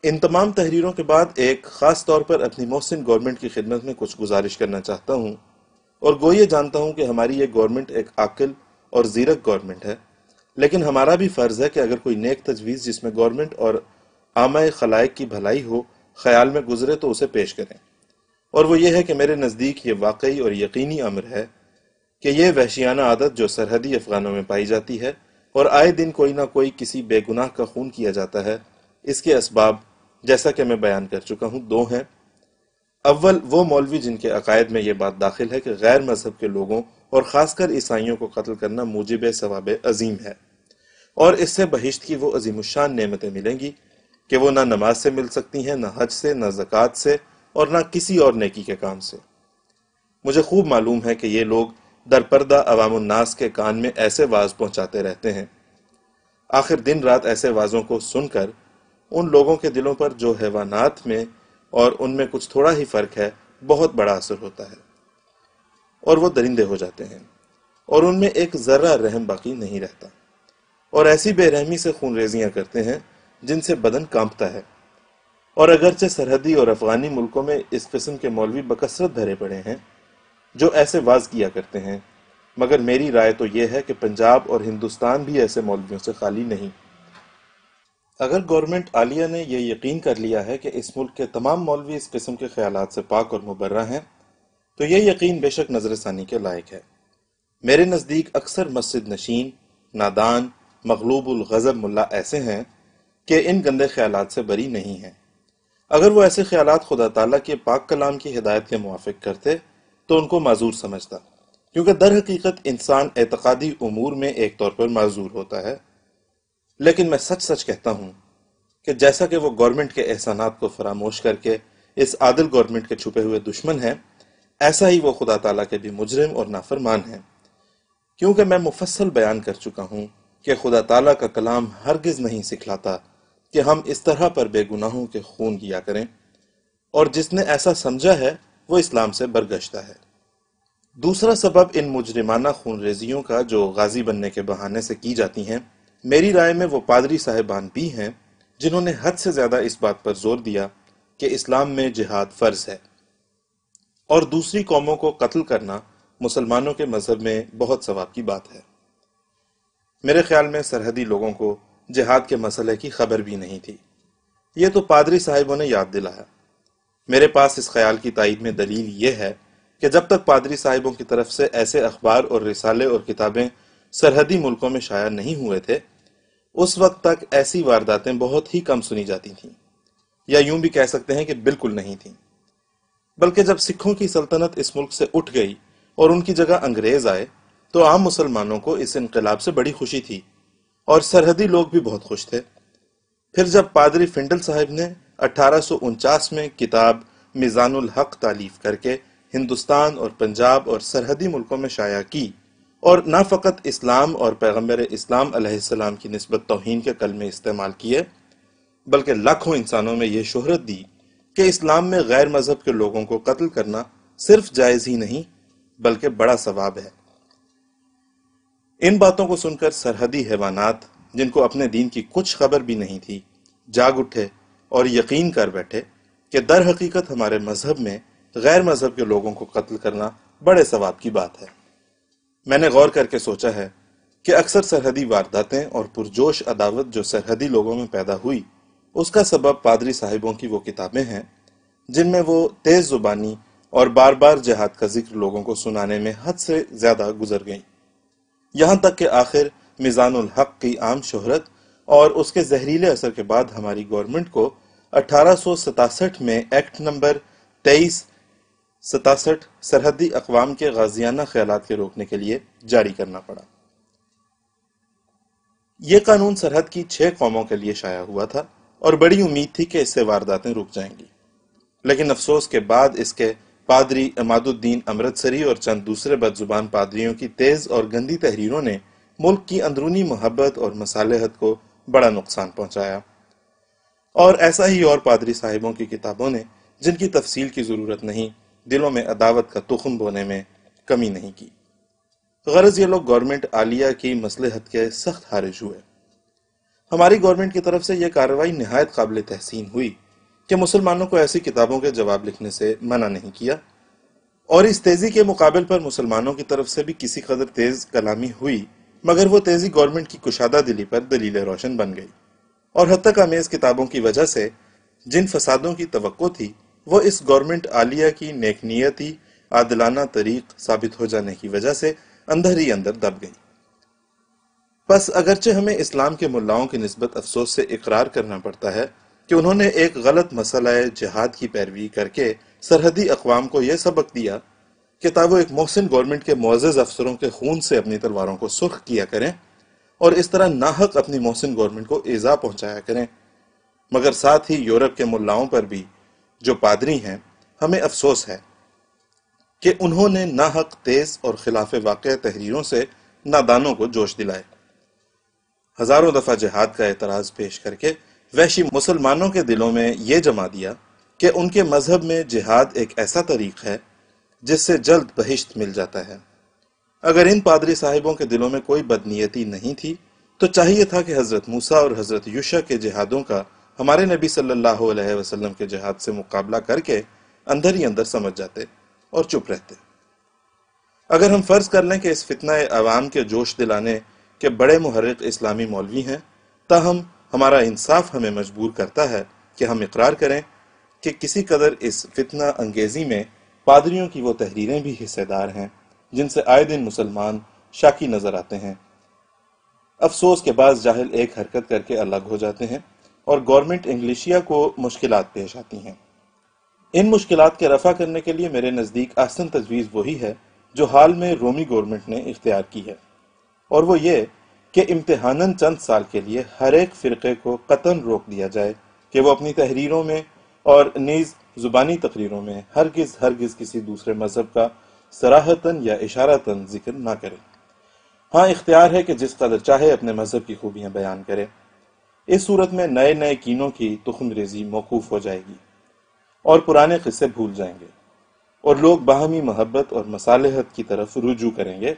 A: ان تمام تحریروں کے بعد ایک خاص طور پر اپنی محسن گورنمنٹ کی خدمت میں کچھ گزارش کرنا چاہتا ہوں، اور گو یہ جانتا ہوں کہ ہماری یہ گورنمنٹ ایک عاقل اور زیرک گورنمنٹ ہے، لیکن ہمارا بھی فرض ہے کہ اگر کوئی نیک تجویز جس میں گورنمنٹ اور عامہ خلائق کی بھلائی ہو خیال میں گزرے تو اسے پیش کریں، اور وہ یہ ہے کہ میرے نزدیک یہ واقعی اور یقینی امر ہے کہ یہ وحشیانہ عادت جو سرحدی افغانوں میں پائی جاتی ہے اور آئے دن کوئی نہ کوئی کسی بے گناہ کا خون کیا جاتا ہے، اس کے اسباب جیسا کہ میں بیان کر چکا ہوں دو ہیں۔ اول وہ مولوی جن کے عقائد میں یہ بات داخل ہے کہ غیر مذہب کے لوگوں اور خاص کر عیسائیوں کو قتل کرنا موجب ثواب عظیم ہے، اور اس سے بہشت کی وہ عظیم الشان نعمتیں ملیں گی کہ وہ نہ نماز سے مل سکتی ہیں، نہ حج سے، نہ زکوٰۃ سے، اور نہ کسی اور نیکی کے کام سے۔ مجھے خوب معلوم ہے کہ یہ لوگ در پردہ عوام الناس کے کان میں ایسے واز پہنچاتے رہتے ہیں، آخر دن رات ایسے وازوں کو سن کر ان لوگوں کے دلوں پر جو حیوانات میں اور ان میں کچھ تھوڑا ہی فرق ہے بہت بڑا اثر ہوتا ہے، اور وہ درندے ہو جاتے ہیں اور ان میں ایک ذرہ رحم باقی نہیں رہتا، اور ایسی بے رحمی سے خون ریزیاں کرتے ہیں جن سے بدن کانپتا ہے۔ اور اگرچہ سرحدی اور افغانی ملکوں میں اس قسم کے مولوی بکثرت بھرے پڑے ہیں جو ایسے واز کیا کرتے ہیں، مگر میری رائے تو یہ ہے کہ پنجاب اور ہندوستان بھی ایسے مولویوں سے خالی نہیں۔ اگر گورنمنٹ عالیہ نے یہ یقین کر لیا ہے کہ اس ملک کے تمام مولوی اس قسم کے خیالات سے پاک اور مبرہ ہیں، تو یہ یقین بے شک نظر ثانی کے لائق ہے۔ میرے نزدیک اکثر مسجد نشین، نادان، مغلوب الغضب ملا ایسے ہیں کہ ان گندے خیالات سے بری نہیں ہیں۔ اگر وہ ایسے خیالات خدا تعالیٰ کے پاک کلام کی ہدایت کے موافق کرتے تو ان کو معذور سمجھتا، کیونکہ در حقیقت انسان اعتقادی امور میں ایک طور پر معذور ہوتا ہے، لیکن میں سچ سچ کہتا ہوں کہ جیسا کہ وہ گورنمنٹ کے احسانات کو فراموش کر کے اس عادل گورنمنٹ کے چھپے ہوئے دشمن ہیں، ایسا ہی وہ خدا تعالیٰ کے بھی مجرم اور نافرمان ہیں، کیونکہ میں مفصل بیان کر چکا ہوں کہ خدا تعالیٰ کا کلام ہرگز نہیں سکھلاتا کہ ہم اس طرح پر بے گناہوں کے خون کیا کریں، اور جس نے ایسا سمجھا ہے وہ اسلام سے برگشتہ ہے۔ دوسرا سبب ان مجرمانہ خون ریزیوں کا جو غازی بننے کے بہانے سے کی جاتی ہیں، میری رائے میں وہ پادری صاحبان بھی ہیں جنہوں نے حد سے زیادہ اس بات پر زور دیا کہ اسلام میں جہاد فرض ہے، اور دوسری قوموں کو قتل کرنا مسلمانوں کے مذہب میں بہت ثواب کی بات ہے۔ میرے خیال میں سرحدی لوگوں کو جہاد کے مسئلے کی خبر بھی نہیں تھی، یہ تو پادری صاحبوں نے یاد دلایا۔ میرے پاس اس خیال کی تائید میں دلیل یہ ہے کہ جب تک پادری صاحبوں کی طرف سے ایسے اخبار اور رسالے اور کتابیں سرحدی ملکوں میں شائع نہیں ہوئے تھے، اس وقت تک ایسی وارداتیں بہت ہی کم سنی جاتی تھیں، یا یوں بھی کہہ سکتے ہیں کہ بالکل نہیں تھیں۔ بلکہ جب سکھوں کی سلطنت اس ملک سے اٹھ گئی اور ان کی جگہ انگریز آئے تو عام مسلمانوں کو اس انقلاب سے بڑی خوشی تھی، اور سرحدی لوگ بھی بہت خوش تھے۔ پھر جب پادری فنڈل صاحب نے 1849 میں کتاب میزان الحق تالیف کر کے ہندوستان اور پنجاب اور سرحدی ملکوں میں شائع کی، اور نہ فقط اسلام اور پیغمبر اسلام علیہ السلام کی نسبت توہین کے کلمے استعمال کیے، بلکہ لاکھوں انسانوں میں یہ شہرت دی کہ اسلام میں غیر مذہب کے لوگوں کو قتل کرنا صرف جائز ہی نہیں بلکہ بڑا ثواب ہے۔ ان باتوں کو سن کر سرحدی حیوانات، جن کو اپنے دین کی کچھ خبر بھی نہیں تھی، جاگ اٹھے اور یقین کر بیٹھے کہ در حقیقت ہمارے مذہب میں غیر مذہب کے لوگوں کو قتل کرنا بڑے ثواب کی بات ہے۔ میں نے غور کر کے سوچا ہے کہ اکثر سرحدی وارداتیں اور پرجوش عداوت جو سرحدی لوگوں میں پیدا ہوئی، اس کا سبب پادری صاحبوں کی وہ کتابیں ہیں جن میں وہ تیز زبانی اور بار بار جہاد کا ذکر لوگوں کو سنانے میں حد سے زیادہ گزر گئیں، یہاں تک کہ آخر میزان الحق کی عام شہرت اور اس کے زہریلے اثر کے بعد ہماری گورنمنٹ کو 1867 میں ایکٹ نمبر 2367 سرحدی اقوام کے غازیانہ خیالات کے روکنے کے لیے جاری کرنا پڑا۔ یہ قانون سرحد کی 6 قوموں کے لیے شائع ہوا تھا، اور بڑی امید تھی کہ اس سے وارداتیں رک جائیں گی، لیکن افسوس کے بعد اس کے پادری عماد الدین امرتسری اور چند دوسرے بد زبان پادریوں کی تیز اور گندی تحریروں نے ملک کی اندرونی محبت اور مصالحت کو بڑا نقصان پہنچایا، اور ایسا ہی اور پادری صاحبوں کی کتابوں نے، جن کی تفصیل کی ضرورت نہیں، دلوں میں عداوت کا تخم بونے میں کمی نہیں کی۔ غرض یہ لوگ گورنمنٹ عالیہ کی مصلحت کے سخت خارج ہوئے۔ ہماری گورنمنٹ کی طرف سے یہ کارروائی نہایت قابل تحسین ہوئی کہ مسلمانوں کو ایسی کتابوں کے جواب لکھنے سے منع نہیں کیا، اور اس تیزی کے مقابل پر مسلمانوں کی طرف سے بھی کسی قدر تیز کلامی ہوئی، مگر وہ تیزی گورنمنٹ کی کشادہ دلی پر دلیل روشن بن گئی، اور حد تک آمیز کتابوں کی وجہ سے جن فسادوں کی توقع تھی وہ اس گورنمنٹ عالیہ کی نیک نیتی عادلانہ طریق ثابت ہو جانے کی وجہ سے اندر ہی اندر دب گئی۔ پس اگرچہ ہمیں اسلام کے ملاؤں کی نسبت افسوس سے اقرار کرنا پڑتا ہے کہ انہوں نے ایک غلط مسئلہ جہاد کی پیروی کر کے سرحدی اقوام کو یہ سبق دیا کہ تا وہ ایک محسن گورنمنٹ کے معزز افسروں کے خون سے اپنی تلواروں کو سرخ کیا کریں اور اس طرح ناحق اپنی محسن گورنمنٹ کو ایذا پہنچایا کریں، مگر ساتھ ہی یورپ کے ملاؤں پر بھی جو پادری ہیں، ہمیں افسوس ہے کہ انہوں نے ناحق تیز اور خلاف واقع تحریروں سے نادانوں کو جوش دلائے، ہزاروں دفعہ جہاد کا اعتراض پیش کر کے وحشی مسلمانوں کے دلوں میں یہ جما دیا کہ ان کے مذہب میں جہاد ایک ایسا طریق ہے جس سے جلد بہشت مل جاتا ہے۔ اگر ان پادری صاحبوں کے دلوں میں کوئی بدنیتی نہیں تھی تو چاہیے تھا کہ حضرت موسیٰ اور حضرت یوشع کے جہادوں کا ہمارے نبی صلی اللہ علیہ وسلم کے جہاد سے مقابلہ کر کے اندر ہی اندر سمجھ جاتے اور چپ رہتے۔ اگر ہم فرض کر لیں کہ اس فتنہ عوام کے جوش دلانے کے بڑے محرک اسلامی مولوی ہیں، تاہم ہمارا انصاف ہمیں مجبور کرتا ہے کہ ہم اقرار کریں کہ کسی قدر اس فتنہ انگیزی میں پادریوں کی وہ تحریریں بھی حصے دار ہیں جن سے آئے دن مسلمان شاکی نظر آتے ہیں۔ افسوس کے بعض جاہل ایک حرکت کر کے الگ ہو جاتے ہیں اور گورنمنٹ انگلیشیا کو مشکلات پیش آتی ہیں۔ ان مشکلات کے رفع کرنے کے لیے میرے نزدیک احسن تجویز وہی ہے جو حال میں رومی گورنمنٹ نے اختیار کی ہے، اور وہ یہ کہ امتحاناً چند سال کے لیے ہر ایک فرقے کو قطعاً روک دیا جائے کہ وہ اپنی تحریروں میں اور نیز زبانی تقریروں میں ہرگز کسی دوسرے مذہب کا صراحتاً یا اشارتاً ذکر نہ کرے۔ ہاں، اختیار ہے کہ جس قدر چاہے اپنے مذہب کی خوبیاں بیان کرے۔ اس صورت میں نئے کینوں کی تخم ریزی موقوف ہو جائے گی اور پرانے قصے بھول جائیں گے، اور لوگ باہمی محبت اور مصالحت کی طرف رجوع کریں گے،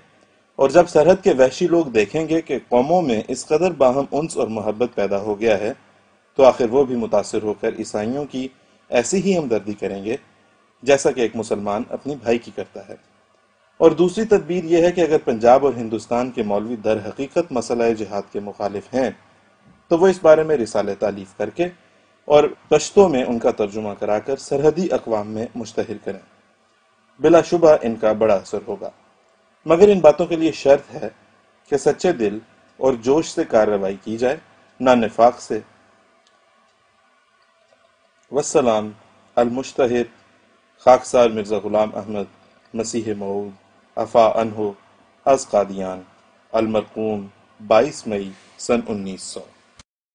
A: اور جب سرحد کے وحشی لوگ دیکھیں گے کہ قوموں میں اس قدر باہم انس اور محبت پیدا ہو گیا ہے، تو آخر وہ بھی متاثر ہو کر عیسائیوں کی ایسی ہی ہمدردی کریں گے جیسا کہ ایک مسلمان اپنی بھائی کی کرتا ہے۔ اور دوسری تدبیر یہ ہے کہ اگر پنجاب اور ہندوستان کے مولوی در حقیقت مسئلہ جہاد کے مخالف ہیں تو وہ اس بارے میں رسالے تالیف کر کے اور پشتو میں ان کا ترجمہ کرا کر سرحدی اقوام میں مشتہر کریں۔ بلا شبہ ان کا بڑا اثر ہوگا، مگر ان باتوں کے لیے شرط ہے کہ سچے دل اور جوش سے کارروائی کی جائے، نہ نفاق سے۔ والسلام، المشتہر خاکسار مرزا غلام احمد مسیح موعود عفا عنہ از قادیان، المرقوم 22 مئی سن 1900۔